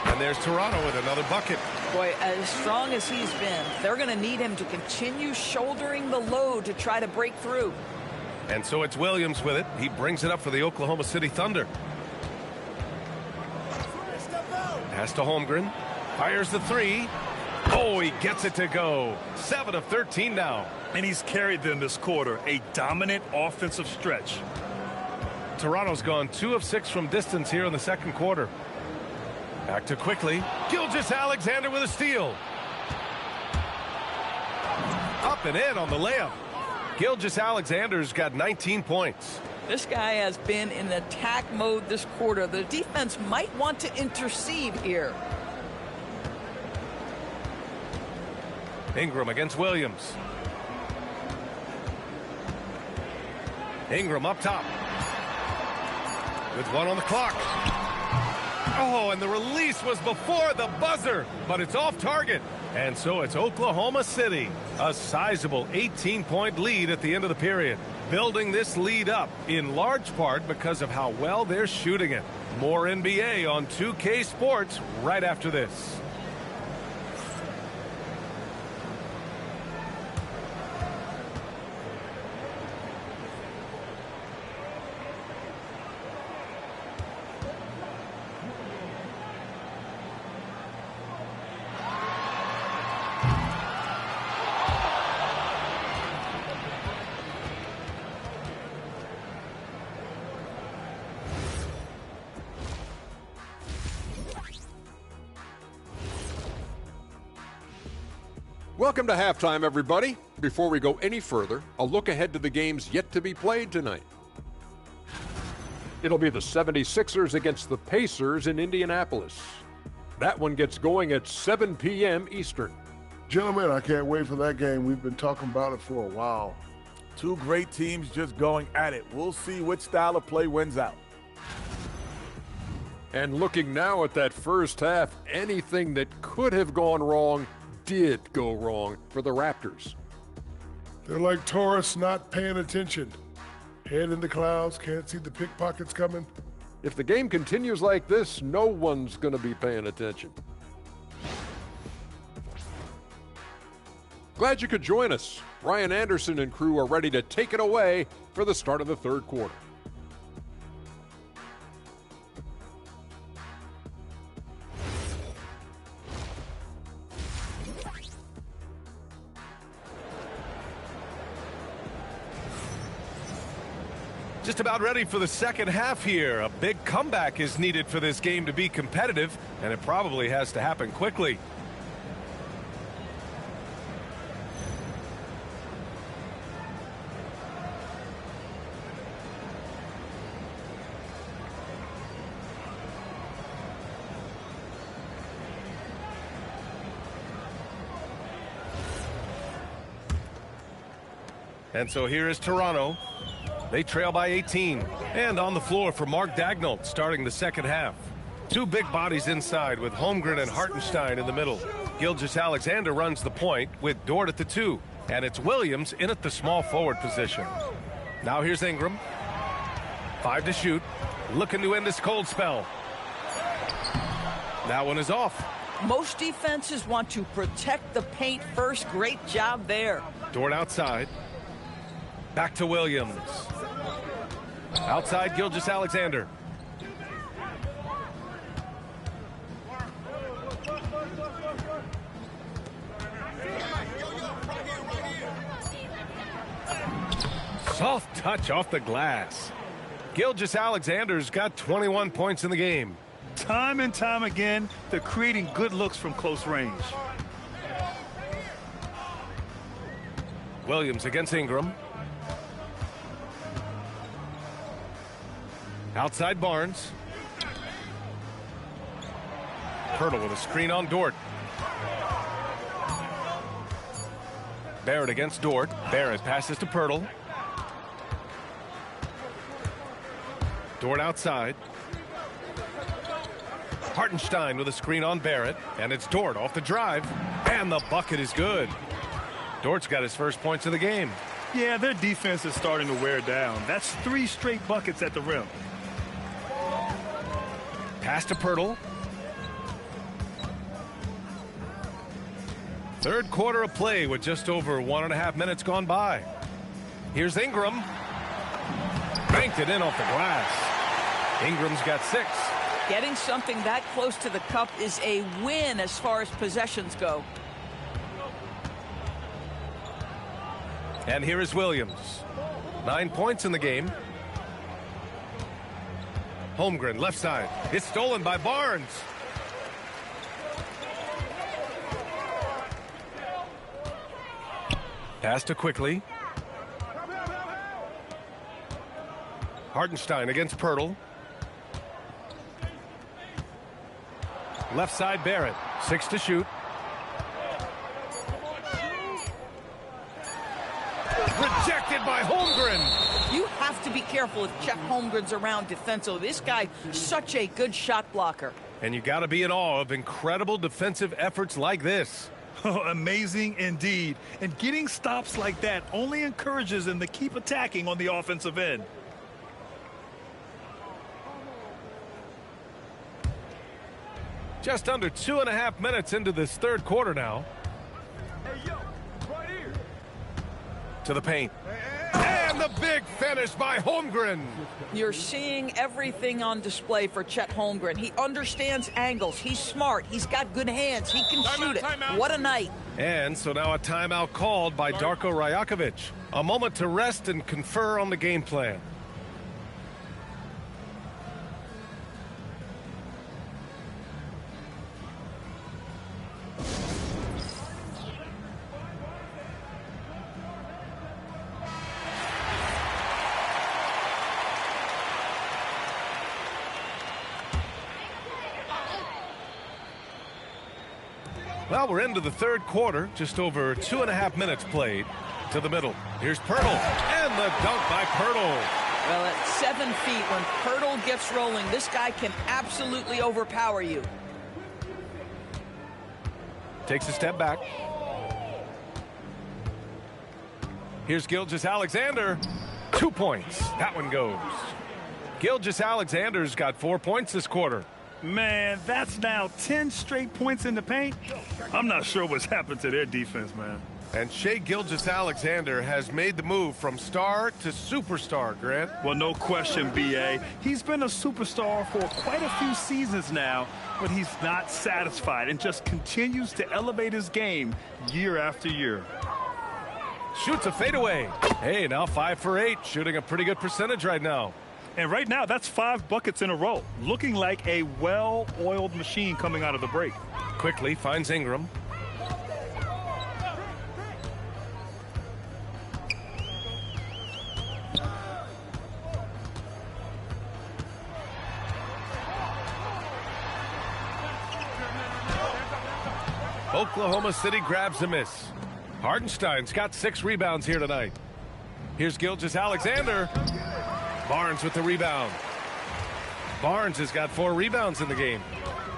And there's Toronto with another bucket. Boy, as strong as he's been, they're going to need him to continue shouldering the load to try to break through. And so it's Williams with it. He brings it up for the Oklahoma City Thunder. Pass to Holmgren. Fires the three. Oh, he gets it to go. 7 of 13 now. And he's carried them this quarter. A dominant offensive stretch. Toronto's gone 2 of 6 from distance here in the second quarter. Back to quickly. Gilgeous-Alexander with a steal. Up and in on the layup. Gilgeous-Alexander's got 19 points. This guy has been in attack mode this quarter. The defense might want to intercede here. Ingram against Williams. Ingram up top. With 1 on the clock. Oh, and the release was before the buzzer, but it's off target. And so it's Oklahoma City, a sizable 18-point lead at the end of the period. Building this lead up in large part because of how well they're shooting it. More NBA on 2K Sports right after this. Welcome to halftime, everybody. Before we go any further, a look ahead to the games yet to be played tonight. It'll be the 76ers against the Pacers in Indianapolis. That one gets going at 7 p.m. Eastern. Gentlemen, I can't wait for that game. We've been talking about it for a while. Two great teams just going at it. We'll see which style of play wins out. And looking now at that first half, anything that could have gone wrong did go wrong for the Raptors. They're like tourists not paying attention. Head in the clouds, can't see the pickpockets coming. If the game continues like this, no one's going to be paying attention. Glad you could join us. Ryan Anderson and crew are ready to take it away for the start of the third quarter. Just about ready for the second half here. A big comeback is needed for this game to be competitive, and it probably has to happen quickly. And so here is Toronto. They trail by 18. And on the floor for Mark Daigneault starting the second half. Two big bodies inside with Holmgren and Hartenstein in the middle. Gilgeous-Alexander runs the point with Dort at the 2. And it's Williams in at the small forward position. Now here's Ingram. 5 to shoot. Looking to end this cold spell. That one is off. Most defenses want to protect the paint first. Great job there. Dort outside. Back to Williams. Outside Gilgeous-Alexander. Soft touch off the glass. Gilgeous-Alexander's got 21 points in the game. Time and time again, they're creating good looks from close range. Williams against Ingram. Outside Barnes. Pirtle with a screen on Dort. Barrett against Dort. Barrett passes to Pirtle. Dort outside. Hartenstein with a screen on Barrett. And it's Dort off the drive. And the bucket is good. Dort's got his first points of the game. Yeah, their defense is starting to wear down. That's 3 straight buckets at the rim. Pass to Pirtle. Third quarter of play with just over 1.5 minutes gone by. Here's Ingram. Banked it in off the glass. Ingram's got 6. Getting something that close to the cup is a win as far as possessions go. And here is Williams. 9 points in the game. Holmgren left side. It's stolen by Barnes. Pass to Quickly. Hartenstein against Pirtle. Left side Barrett. 6 to shoot. Rejected by Holmgren. You have to be careful if Chet Holmgren's around defensively. This guy, such a good shot blocker. And you got to be in awe of incredible defensive efforts like this. Oh, amazing indeed. And getting stops like that only encourages them to keep attacking on the offensive end. Just under 2.5 minutes into this third quarter now. To the paint. And the big finish by Holmgren. You're seeing everything on display for Chet Holmgren. He understands angles. He's smart. He's got good hands. He can shoot it. What a night. And so now a timeout called by Darko Rajakovic. A moment to rest and confer on the game plan. Well, we're into the third quarter. Just over 2.5 minutes played. To the middle. Here's Pirtle. And the dunk by Pirtle. Well, at 7 feet, when Pirtle gets rolling, this guy can absolutely overpower you. Takes a step back. Here's Gilgeous-Alexander. 2 points. That one goes. Gilgeous-Alexander's got 4 points this quarter. Man, that's now 10 straight points in the paint. I'm not sure what's happened to their defense, man. And Shai Gilgeous-Alexander has made the move from star to superstar, Grant. Well, no question, B.A. He's been a superstar for quite a few seasons now, but he's not satisfied and just continues to elevate his game year after year. Shoots a fadeaway. Hey, now 5 for 8, shooting a pretty good percentage right now. And right now, that's 5 buckets in a row, looking like a well-oiled machine coming out of the break. Quickly finds Ingram. Oklahoma City grabs a miss. Hartenstein's got 6 rebounds here tonight. Here's Gilgeous-Alexander. Barnes with the rebound. Barnes has got 4 rebounds in the game.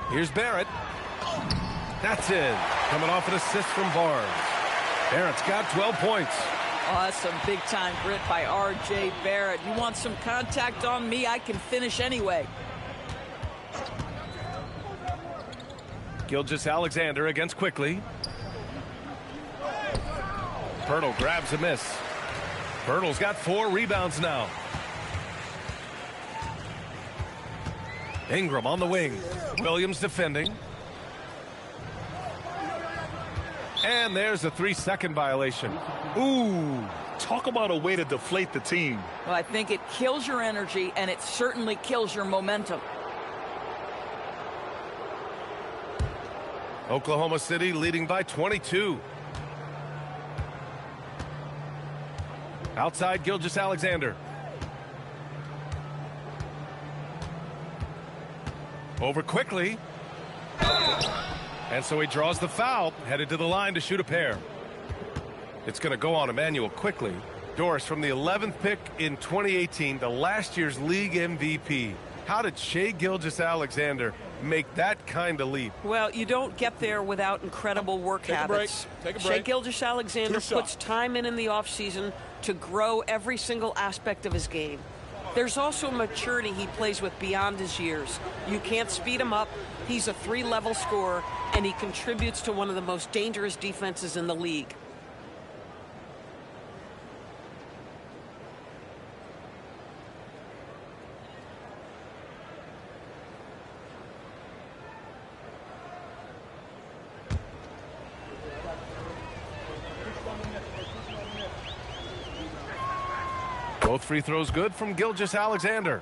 Here's Barrett. That's it. Coming off an assist from Barnes. Barrett's got 12 points. Oh, that's some big-time grit by R.J. Barrett. You want some contact on me, I can finish anyway. Gilgeous-Alexander against Quickly. Pirtle grabs a miss. Pirtle's got 4 rebounds now. Ingram on the wing. Williams defending. And there's a 3-second violation. Ooh, Talk about a way to deflate the team. Well, I think it kills your energy, and it certainly kills your momentum. Oklahoma City leading by 22. Outside, Gilgeous-Alexander. Over quickly. And so he draws the foul, headed to the line to shoot a pair. It's going to go on Emmanuel quickly. Doris, from the 11th pick in 2018 to last year's league MVP, how did Shai Gilgeous-Alexander make that kind of leap? Well, you don't get there without incredible work habits. Take a Shai break. Gilgeous-Alexander puts time in the offseason to grow every single aspect of his game. There's also maturity he plays with beyond his years. You can't speed him up. He's a 3-level scorer, and he contributes to one of the most dangerous defenses in the league. Both free throws good from Gilgeous-Alexander.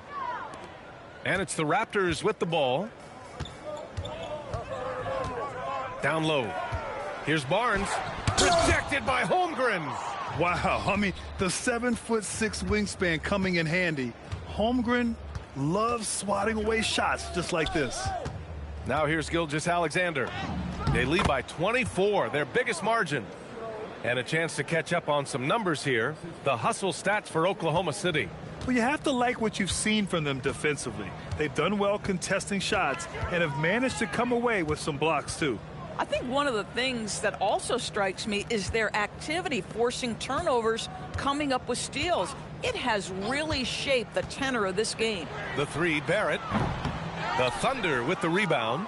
And it's the Raptors with the ball. Down low. Here's Barnes. Rejected by Holmgren. Wow, I mean, the 7'6" wingspan coming in handy. Holmgren loves swatting away shots just like this. Now here's Gilgeous-Alexander. They lead by 24, their biggest margin. And a chance to catch up on some numbers here. The hustle stats for Oklahoma City. Well, you have to like what you've seen from them defensively. They've done well contesting shots and have managed to come away with some blocks, too. I think one of the things that also strikes me is their activity, forcing turnovers, coming up with steals. It has really shaped the tenor of this game. The three, Barrett. The Thunder with the rebound.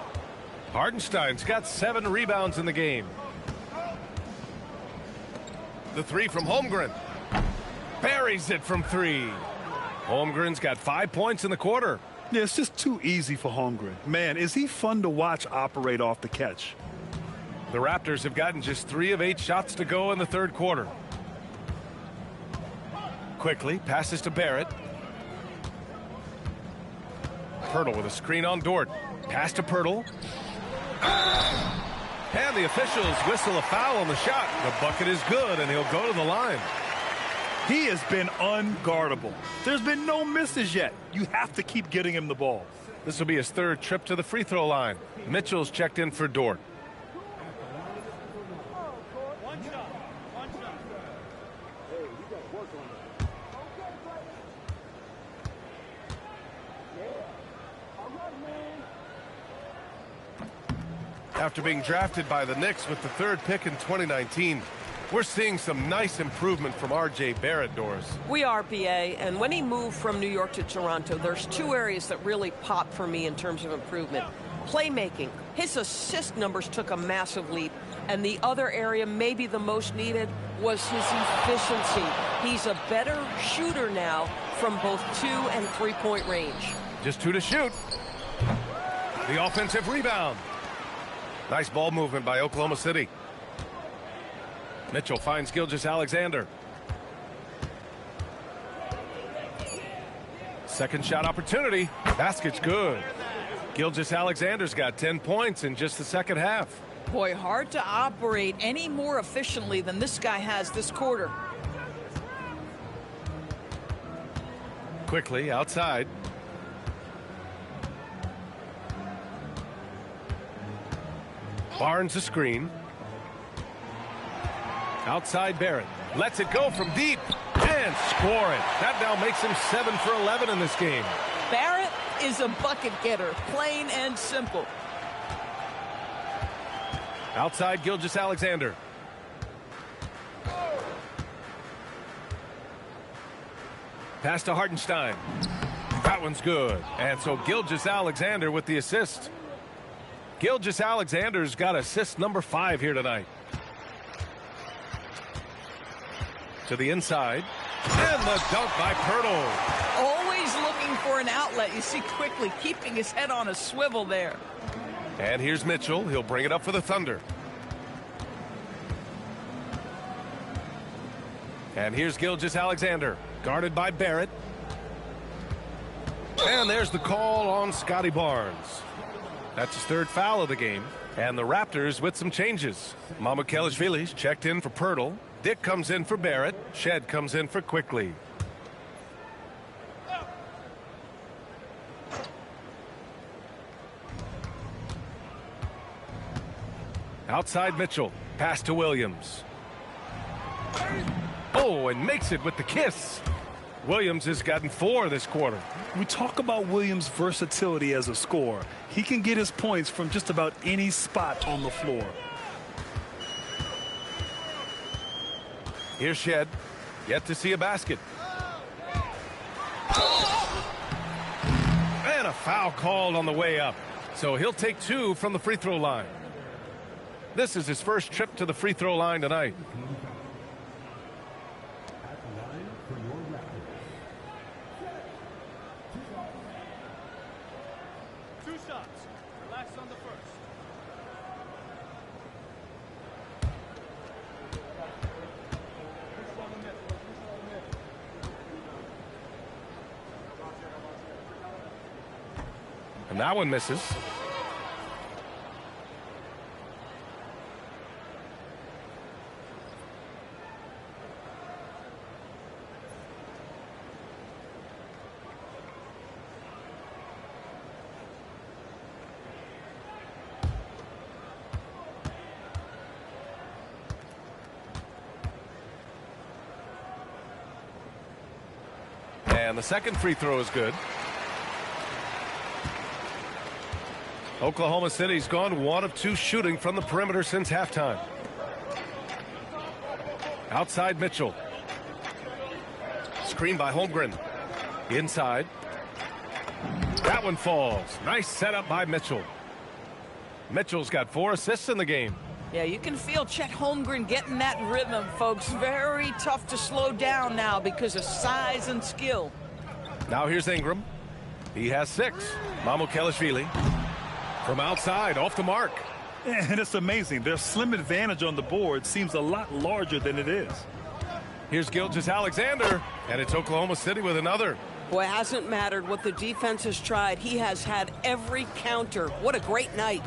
Hardenstein's got 7 rebounds in the game. The three from Holmgren. Buries it from 3. Holmgren's got 5 points in the quarter. Yeah, it's just too easy for Holmgren. Man, is he fun to watch operate off the catch. The Raptors have gotten just 3 of 8 shots to go in the third quarter. Quickly, passes to Barrett. Pirtle with a screen on Dort. Pass to Pirtle. And the officials whistle a foul on the shot. The bucket is good, and he'll go to the line. He has been unguardable. There's been no misses yet. You have to keep getting him the ball. This will be his 3rd trip to the free throw line. Mitchell's checked in for Dort. After being drafted by the Knicks with the 3rd pick in 2019, we're seeing some nice improvement from R.J. Barrett, Doris. We are, PA, and when he moved from New York to Toronto, there's 2 areas that really pop for me in terms of improvement. Playmaking. His assist numbers took a massive leap, and the other area, maybe the most needed, was his efficiency. He's a better shooter now from both 2- and 3-point range. Just 2 to shoot. The offensive rebound. Nice ball movement by Oklahoma City. Mitchell finds Gilgeous-Alexander. Second shot opportunity. Basket's good. Gilgeous-Alexander's got 10 points in just the second half. Boy, hard to operate any more efficiently than this guy has this quarter. Quickly outside. Barnes a screen. Outside Barrett. Lets it go from deep. And score it. That now makes him 7 for 11 in this game. Barrett is a bucket getter, plain and simple. Outside Gilgeous-Alexander. Pass to Hardenstein. That one's good. And so Gilgeous-Alexander with the assist. Gilgeous-Alexander's got assist number 5 here tonight. To the inside. And the dunk by Pirtle. Always looking for an outlet. You see quickly keeping his head on a swivel there. And here's Mitchell. He'll bring it up for the Thunder. And here's Gilgeous-Alexander, guarded by Barrett. And there's the call on Scotty Barnes. That's his third foul of the game. And the Raptors with some changes. Mamukelashvili's checked in for Pirtle. Dick comes in for Barrett. Shed comes in for Quickly. Outside Mitchell. Pass to Williams. Oh, and makes it with the kiss. Williams has gotten 4 this quarter. We talk about Williams' versatility as a scorer. He can get his points from just about any spot on the floor. Here's Shed. Yet to see a basket. And a foul called on the way up. So he'll take 2 from the free throw line. This is his first trip to the free throw line tonight. And that one misses. And the second free throw is good. Oklahoma City's gone 1 of 2 shooting from the perimeter since halftime. Outside Mitchell. Screen by Holmgren. Inside. That one falls. Nice setup by Mitchell. Mitchell's got 4 assists in the game. Yeah, you can feel Chet Holmgren getting that rhythm, folks. Very tough to slow down now because of size and skill. Now here's Ingram. He has 6. Mamukelashvili. From outside, off the mark. And it's amazing. Their slim advantage on the board seems a lot larger than it is. Here's Gilgeous-Alexander, and it's Oklahoma City with another. Boy, it hasn't mattered what the defense has tried. He has had every counter. What a great night.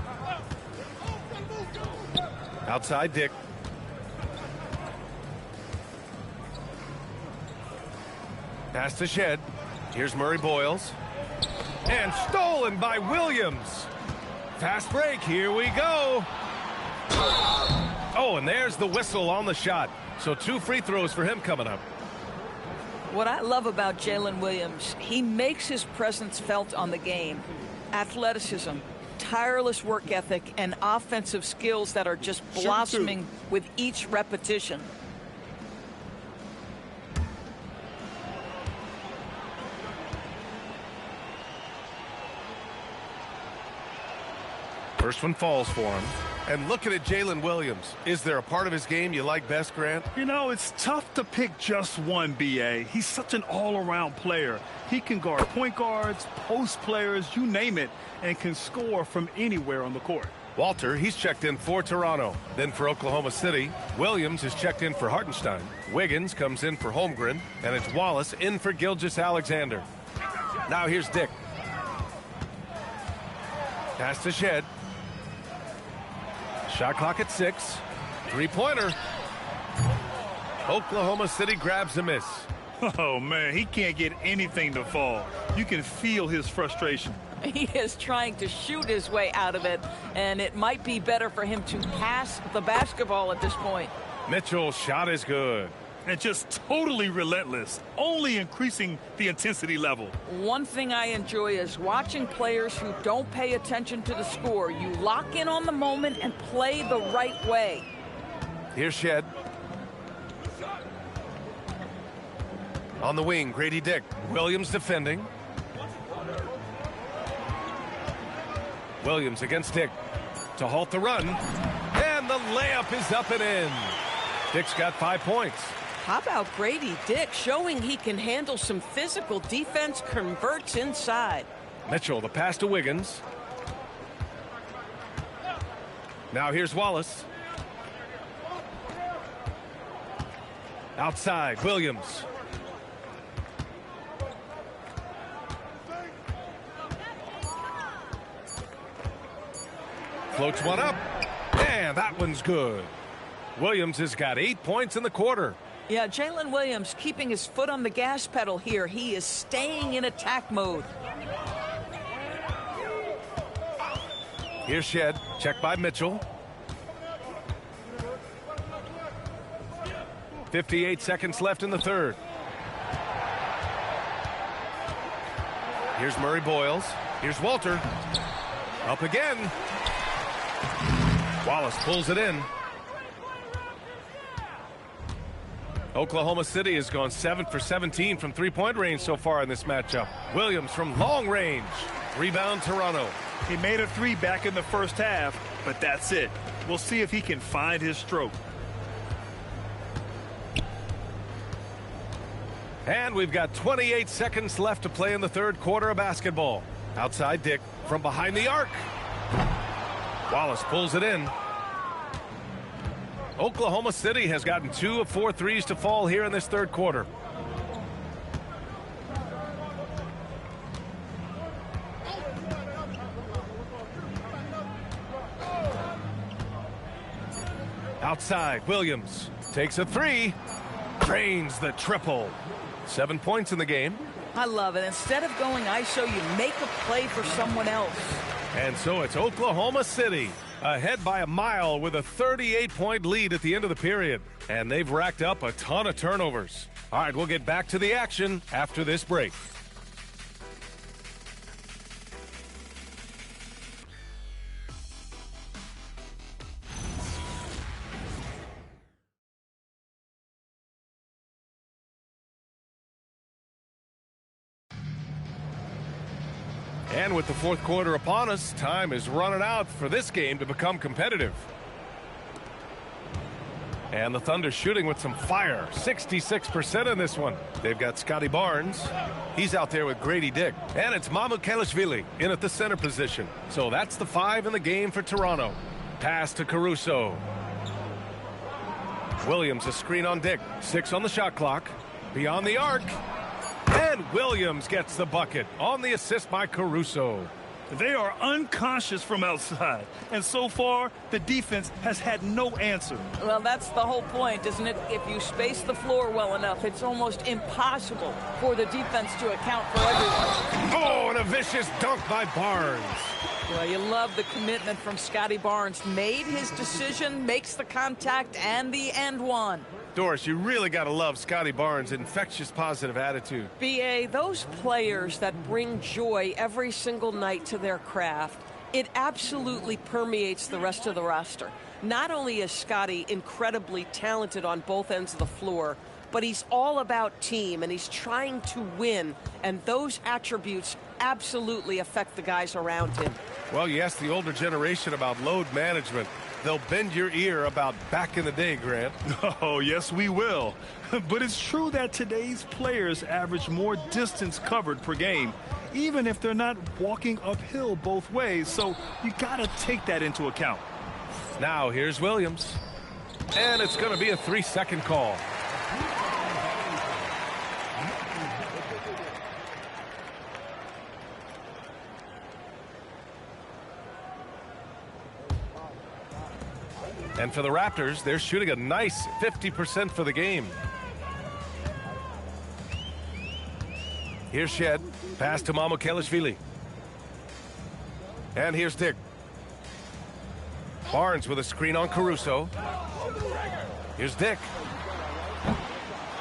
Outside Dick. Pass to Shed. Here's Murray Boyles. And stolen by Williams. Fast break, here we go. Oh, and there's the whistle on the shot. So 2 free throws for him coming up. What I love about Jalen Williams, he makes his presence felt on the game. Athleticism, tireless work ethic, and offensive skills that are just blossoming with each repetition. First one falls for him. And looking at Jalen Williams, is there a part of his game you like best, Grant? You know, it's tough to pick just one, B.A. He's such an all-around player. He can guard point guards, post players, you name it, and can score from anywhere on the court. Walter, he's checked in for Toronto. Then for Oklahoma City, Williams is checked in for Hartenstein. Wiggins comes in for Holmgren, and it's Wallace in for Gilgeous-Alexander. Now here's Dick. Pass to Shed. Shot clock at 6. 3-pointer. Oklahoma City grabs a miss. Oh, man, he can't get anything to fall. You can feel his frustration. He is trying to shoot his way out of it, and it might be better for him to pass the basketball at this point. Mitchell's shot is good. And just totally relentless, only increasing the intensity level. One thing I enjoy is watching players who don't pay attention to the score. You lock in on the moment and play the right way. Here's Shed. On the wing, Grady Dick. Williams defending. Williams against Dick to halt the run. And the layup is up and in. Dick's got 5 points. How about Grady Dick showing he can handle some physical defense, converts inside. Mitchell, the pass to Wiggins. Now here's Wallace. Outside, Williams. Floats one up, and that one's good. Williams has got 8 points in the quarter. Yeah, Jalen Williams keeping his foot on the gas pedal here. He is staying in attack mode. Here's Shed, checked by Mitchell. 58 seconds left in the third. Here's Murray Boyles. Here's Walter. Up again. Wallace pulls it in. Oklahoma City has gone 7 for 17 from three-point range so far in this matchup. Williams from long range. Rebound Toronto. He made a three back in the first half, but that's it. We'll see if he can find his stroke. And we've got 28 seconds left to play in the third quarter of basketball. Outside Dick from behind the arc. Wallace pulls it in. Oklahoma City has gotten 2 of 4 threes to fall here in this third quarter. Outside, Williams takes a three, drains the triple. 7 points in the game. I love it. Instead of going ISO, you make a play for someone else. And so it's Oklahoma City ahead by a mile with a 38-point lead at the end of the period. And they've racked up a ton of turnovers. All right, we'll get back to the action after this break. And with the fourth quarter upon us, time is running out for this game to become competitive. And the Thunder shooting with some fire, 66% in this one. They've got Scotty Barnes. He's out there with Grady Dick. And it's Mamukelashvili in at the center position. So that's the 5 in the game for Toronto. Pass to Caruso. Williams a screen on Dick. 6 on the shot clock. Beyond the arc. And Williams gets the bucket on the assist by Caruso. They are unconscious from outside, and so far the defense has had no answer. Well, that's the whole point, isn't it? If you space the floor well enough, it's almost impossible for the defense to account for everyone. Oh, and a vicious dunk by Barnes. Well, you love the commitment from Scotty Barnes. Made his decision, makes the contact, and the end one. Doris, you really got to love Scotty Barnes' infectious positive attitude. BA, those players that bring joy every single night to their craft, it absolutely permeates the rest of the roster. Not only is Scotty incredibly talented on both ends of the floor, but he's all about team, and he's trying to win, and those attributes absolutely affect the guys around him. Well, you ask the older generation about load management. They'll bend your ear about back in the day, Grant. Oh, yes, we will. But it's true that today's players average more distance covered per game, even if they're not walking uphill both ways. So you got to take that into account. Now here's Williams. And it's going to be a 3-second call. And for the Raptors, they're shooting a nice 50% for the game. Here's Shed. Pass to Mamukelashvili. And here's Dick. Barnes with a screen on Caruso. Here's Dick.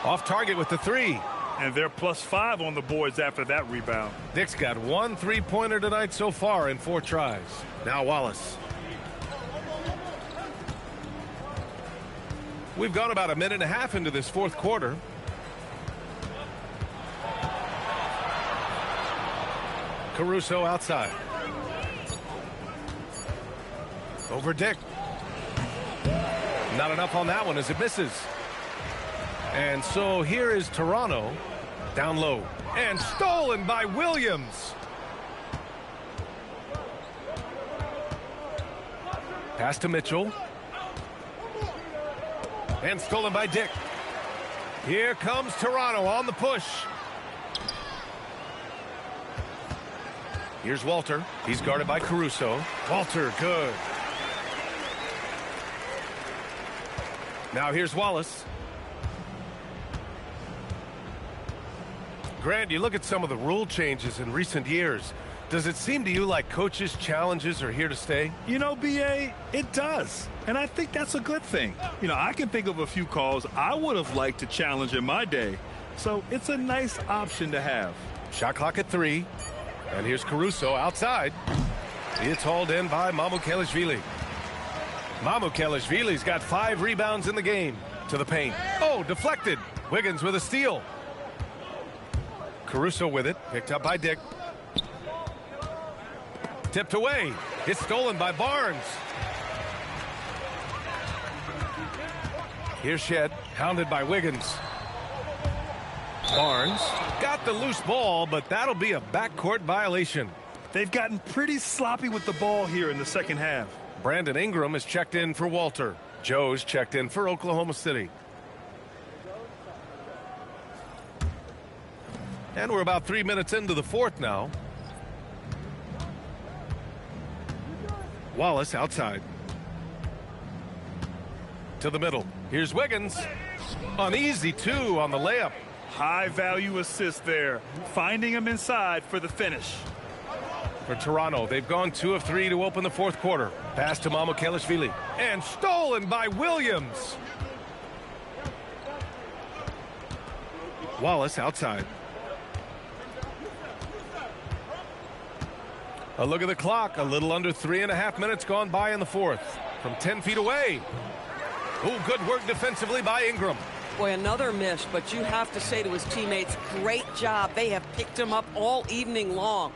Off target with the three. And they're +5 on the boards after that rebound. Dick's got 1 3-pointer tonight so far in 4 tries. Now Wallace. We've gone about a minute and a half into this fourth quarter. Caruso outside. Over Dick. Not enough on that one as it misses. And so here is Toronto down low and stolen by Williams. Pass to Mitchell. And stolen by Dick. Here comes Toronto on the push. Here's Walter. He's guarded by Caruso. Walter, good. Now here's Wallace. Grant, you look at some of the rule changes in recent years. Does it seem to you like coaches' challenges are here to stay? You know, B.A., it does. And I think that's a good thing. You know, I can think of a few calls I would have liked to challenge in my day. So it's a nice option to have. Shot clock at 3. And here's Caruso outside. It's hauled in by Mamukelashvili. Mamukelashvili's got 5 rebounds in the game. To the paint. Oh, deflected. Wiggins with a steal. Caruso with it. Picked up by Dick. Tipped away. It's stolen by Barnes. Here's Shed. Hounded by Wiggins. Barnes got the loose ball, but that'll be a backcourt violation. They've gotten pretty sloppy with the ball here in the second half. Brandon Ingram is checked in for Walter. Joe's checked in for Oklahoma City. And we're about 3 minutes into the fourth now. Wallace outside. To the middle. Here's Wiggins. An easy 2 on the layup. High value assist there. Finding him inside for the finish. For Toronto, they've gone 2 of 3 to open the fourth quarter. Pass to Mamukelashvili. And stolen by Williams. Wallace outside. A look at the clock. A little under 3.5 minutes gone by in the fourth. From 10 feet away. Oh, good work defensively by Ingram. Boy, another miss, but you have to say to his teammates, great job. They have picked him up all evening long.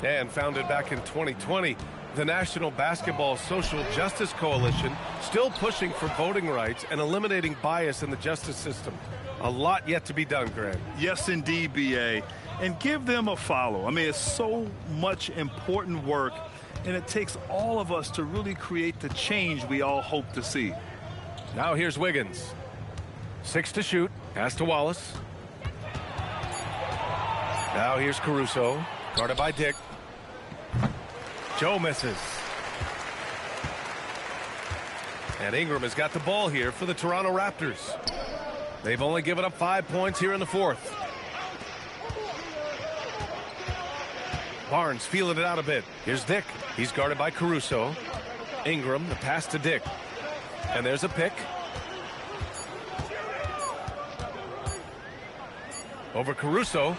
And founded back in 2020, the National Basketball Social Justice Coalition still pushing for voting rights and eliminating bias in the justice system. A lot yet to be done, Grant. Yes, indeed, B.A. And give them a follow. I mean, it's so much important work, and it takes all of us to really create the change we all hope to see. Now here's Wiggins. 6 to shoot. Pass to Wallace. Now here's Caruso. Guarded by Dick. Joe misses. And Ingram has got the ball here for the Toronto Raptors. They've only given up 5 points here in the fourth. Barnes feeling it out a bit. Here's Dick. He's guarded by Caruso. Ingram, the pass to Dick. And there's a pick. Over Caruso.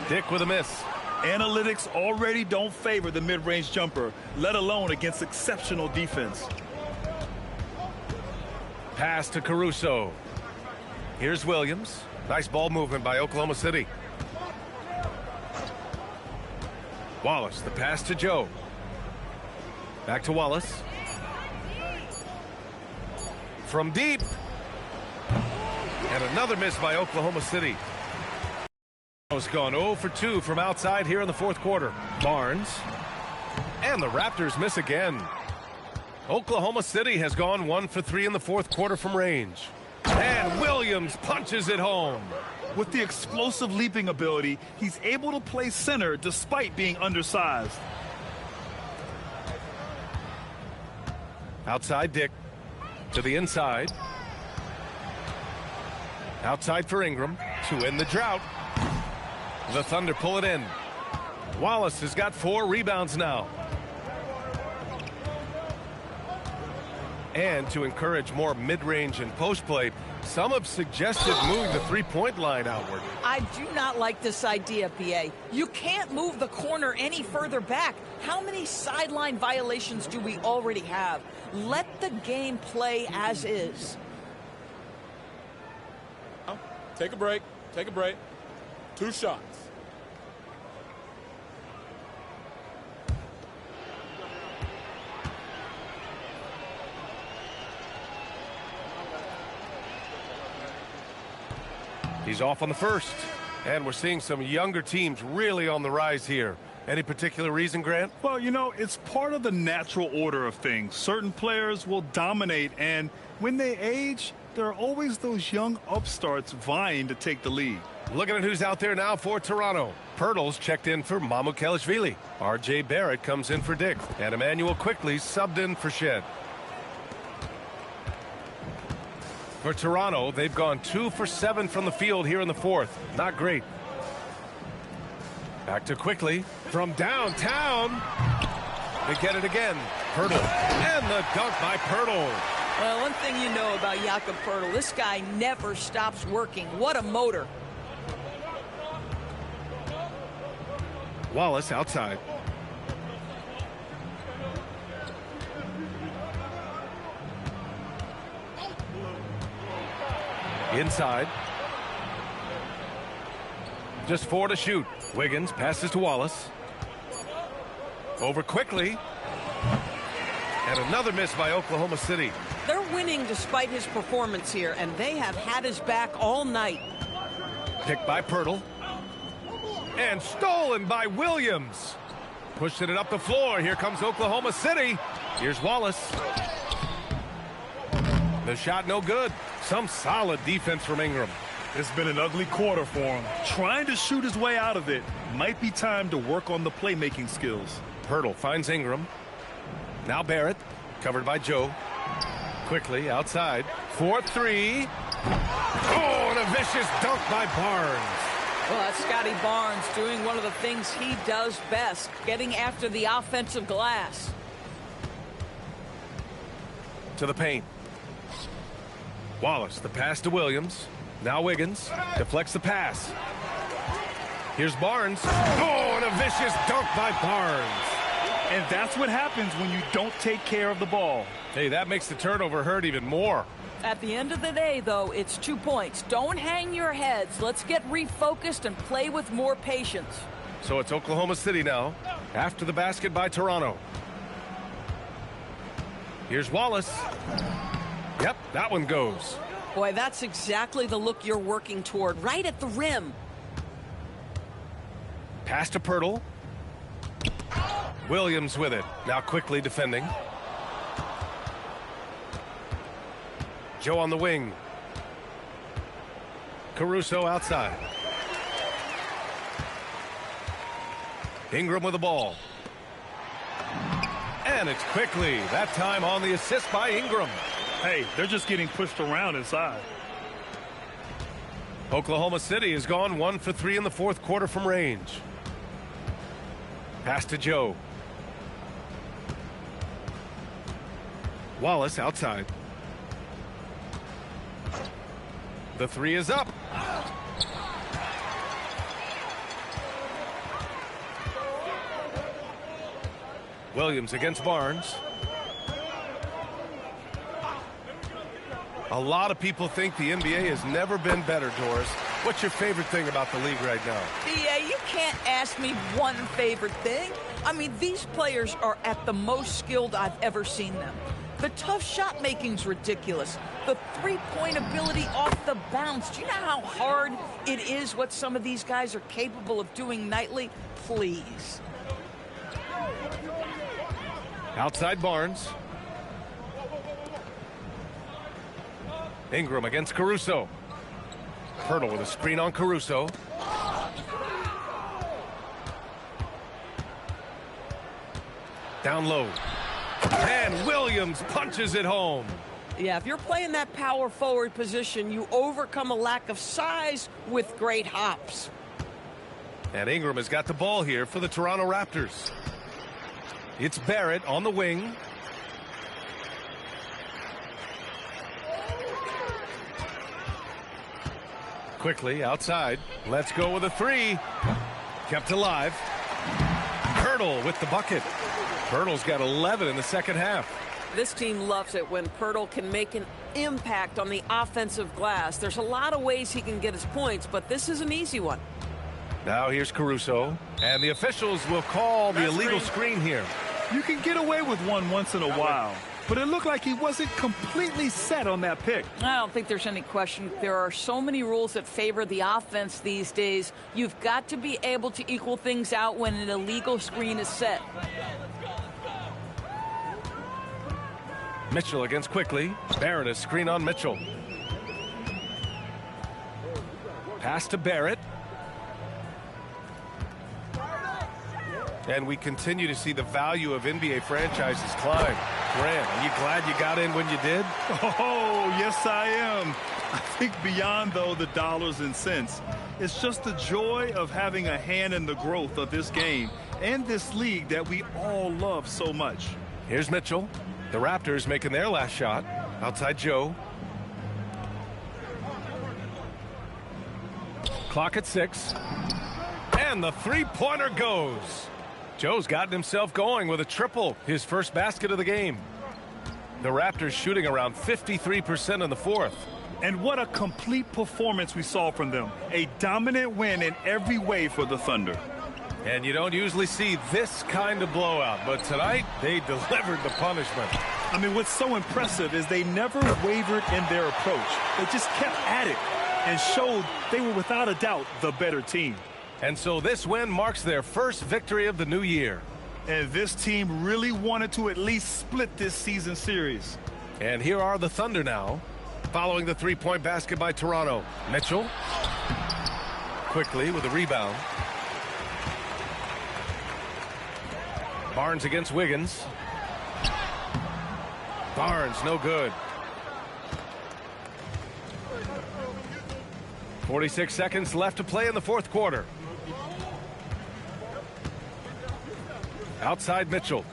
Dick with a miss. Analytics already don't favor the mid-range jumper, let alone against exceptional defense. Pass to Caruso. Here's Williams. Nice ball movement by Oklahoma City. Wallace, the pass to Joe. Back to Wallace. From deep. And another miss by Oklahoma City. Has gone 0 for 2 from outside here in the fourth quarter. Barnes. And the Raptors miss again. Oklahoma City has gone 1 for 3 in the fourth quarter from range. And Williams punches it home. With the explosive leaping ability, he's able to play center despite being undersized. Outside Dick. To the inside. Outside for Ingram. To end the drought. The Thunder pull it in. Wallace has got 4 rebounds now. And to encourage more mid-range and post play, some have suggested moving the three-point line outward. I do not like this idea, B.A. You can't move the corner any further back. How many sideline violations do we already have? Let the game play as is. Take a break. Take a break. 2 shots. He's off on the first. And we're seeing some younger teams really on the rise here. Any particular reason, Grant? Well, you know, it's part of the natural order of things. Certain players will dominate, and when they age, there are always those young upstarts vying to take the lead. Looking at who's out there now for Toronto. Pirtle's checked in for Mamukelashvili. R.J. Barrett comes in for Dick. And Emmanuel quickly subbed in for Shed. For Toronto, they've gone 2 for 7 from the field here in the fourth. Not great. Back to quickly from downtown. They get it again. Pirtle. And the dunk by Pirtle. Well, one thing you know about Jakob Pirtle, this guy never stops working. What a motor. Wallace outside. Inside. Just 4 to shoot. Wiggins passes to Wallace. Over quickly. And another miss by Oklahoma City. They're winning despite his performance here, and they have had his back all night. Picked by Pirtle. And stolen by Williams. Pushing it up the floor. Here comes Oklahoma City. Here's Wallace. The shot no good. Some solid defense from Ingram. It's been an ugly quarter for him. Trying to shoot his way out of it. Might be time to work on the playmaking skills. Pirtle finds Ingram. Now Barrett. Covered by Joe. Quickly outside. 4-3. Oh, and a vicious dunk by Barnes. Well, that's Scotty Barnes doing one of the things he does best, getting after the offensive glass. To the paint. Wallace, the pass to Williams. Now Wiggins deflects the pass. Here's Barnes. Oh, and a vicious dunk by Barnes. And that's what happens when you don't take care of the ball. Hey, that makes the turnover hurt even more. At the end of the day, though, it's 2 points. Don't hang your heads. Let's get refocused and play with more patience. So it's Oklahoma City now, after the basket by Toronto. Here's Wallace. Yep, that one goes. Boy, that's exactly the look you're working toward, right at the rim. Pass to Pirtle. Williams with it. Now quickly defending. Joe on the wing. Caruso outside. Ingram with the ball. And it's quickly. That time on the assist by Ingram. Hey, they're just getting pushed around inside. Oklahoma City has gone 1 for 3 in the fourth quarter from range. Pass to Joe. Wallace outside. The 3 is up. Williams against Barnes. A lot of people think the NBA has never been better, Doris. What's your favorite thing about the league right now? Yeah, you can't ask me one favorite thing. I mean, these players are at the most skilled I've ever seen them. The tough shot making's ridiculous. The three-point ability off the bounce. Do you know how hard it is what some of these guys are capable of doing nightly? Please. Outside Barnes. Ingram against Caruso. Pirtle with a screen on Caruso. Down low. And Williams punches it home. Yeah, if you're playing that power forward position, you overcome a lack of size with great hops. And Ingram has got the ball here for the Toronto Raptors. It's Barrett on the wing. Quickly outside. Let's go with a 3. Kept alive. Pirtle with the bucket. Pirtle's got 11 in the second half. This team loves it when Pirtle can make an impact on the offensive glass. There's a lot of ways he can get his points, but this is an easy one. Now here's Caruso. And the officials will call the illegal screen here. You can get away with one once in a while. but it looked like he wasn't completely set on that pick. I don't think there's any question. There are so many rules that favor the offense these days. You've got to be able to equal things out when an illegal screen is set. Mitchell against Quickly. Barrett a screen on Mitchell. Pass to Barrett. And we continue to see the value of NBA franchises climb. Grant, are you glad you got in when you did? Oh, yes, I am. I think beyond, though, the dollars and cents, it's just the joy of having a hand in the growth of this game and this league that we all love so much. Here's Mitchell. The Raptors making their last shot. Outside Joe. Clock at 6. And the three-pointer goes. Joe's gotten himself going with a triple, his first basket of the game. The Raptors shooting around 53% in the fourth. And what a complete performance we saw from them. A dominant win in every way for the Thunder. And you don't usually see this kind of blowout, but tonight they delivered the punishment. I mean, what's so impressive is they never wavered in their approach. They just kept at it and showed they were without a doubt the better team. And so this win marks their first victory of the new year. And this team really wanted to at least split this season series. And here are the Thunder now, following the three-point basket by Toronto. Mitchell, Quickly with a rebound. Barnes against Wiggins. Barnes, no good. 46 seconds left to play in the fourth quarter. Outside Mitchell.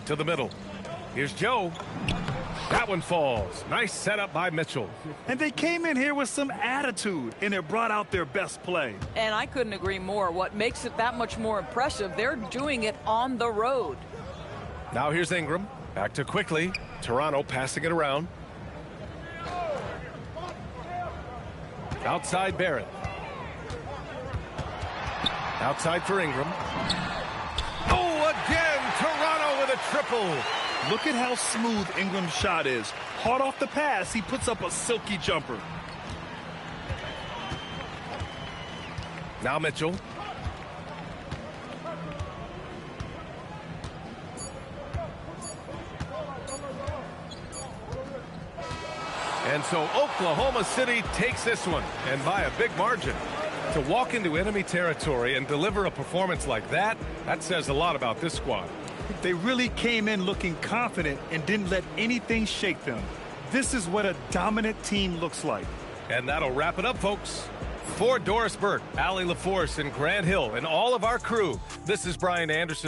To the middle. Here's Joe. That one falls. Nice setup by Mitchell. And they came in here with some attitude, and it brought out their best play. And I couldn't agree more. What makes it that much more impressive, they're doing it on the road. Now here's Ingram. Back to Quickly. Toronto passing it around. Outside Barrett. Outside for Ingram. Oh, again, Toronto with a triple. Look at how smooth Ingram's shot is. Hard off the pass, he puts up a silky jumper. Now Mitchell. And so Oklahoma City takes this one, and by a big margin. To walk into enemy territory and deliver a performance like that, that says a lot about this squad. They really came in looking confident and didn't let anything shake them. This is what a dominant team looks like. And that'll wrap it up, folks. For Doris Burke, Allie LaForce, and Grant Hill, and all of our crew, this is Brian Anderson.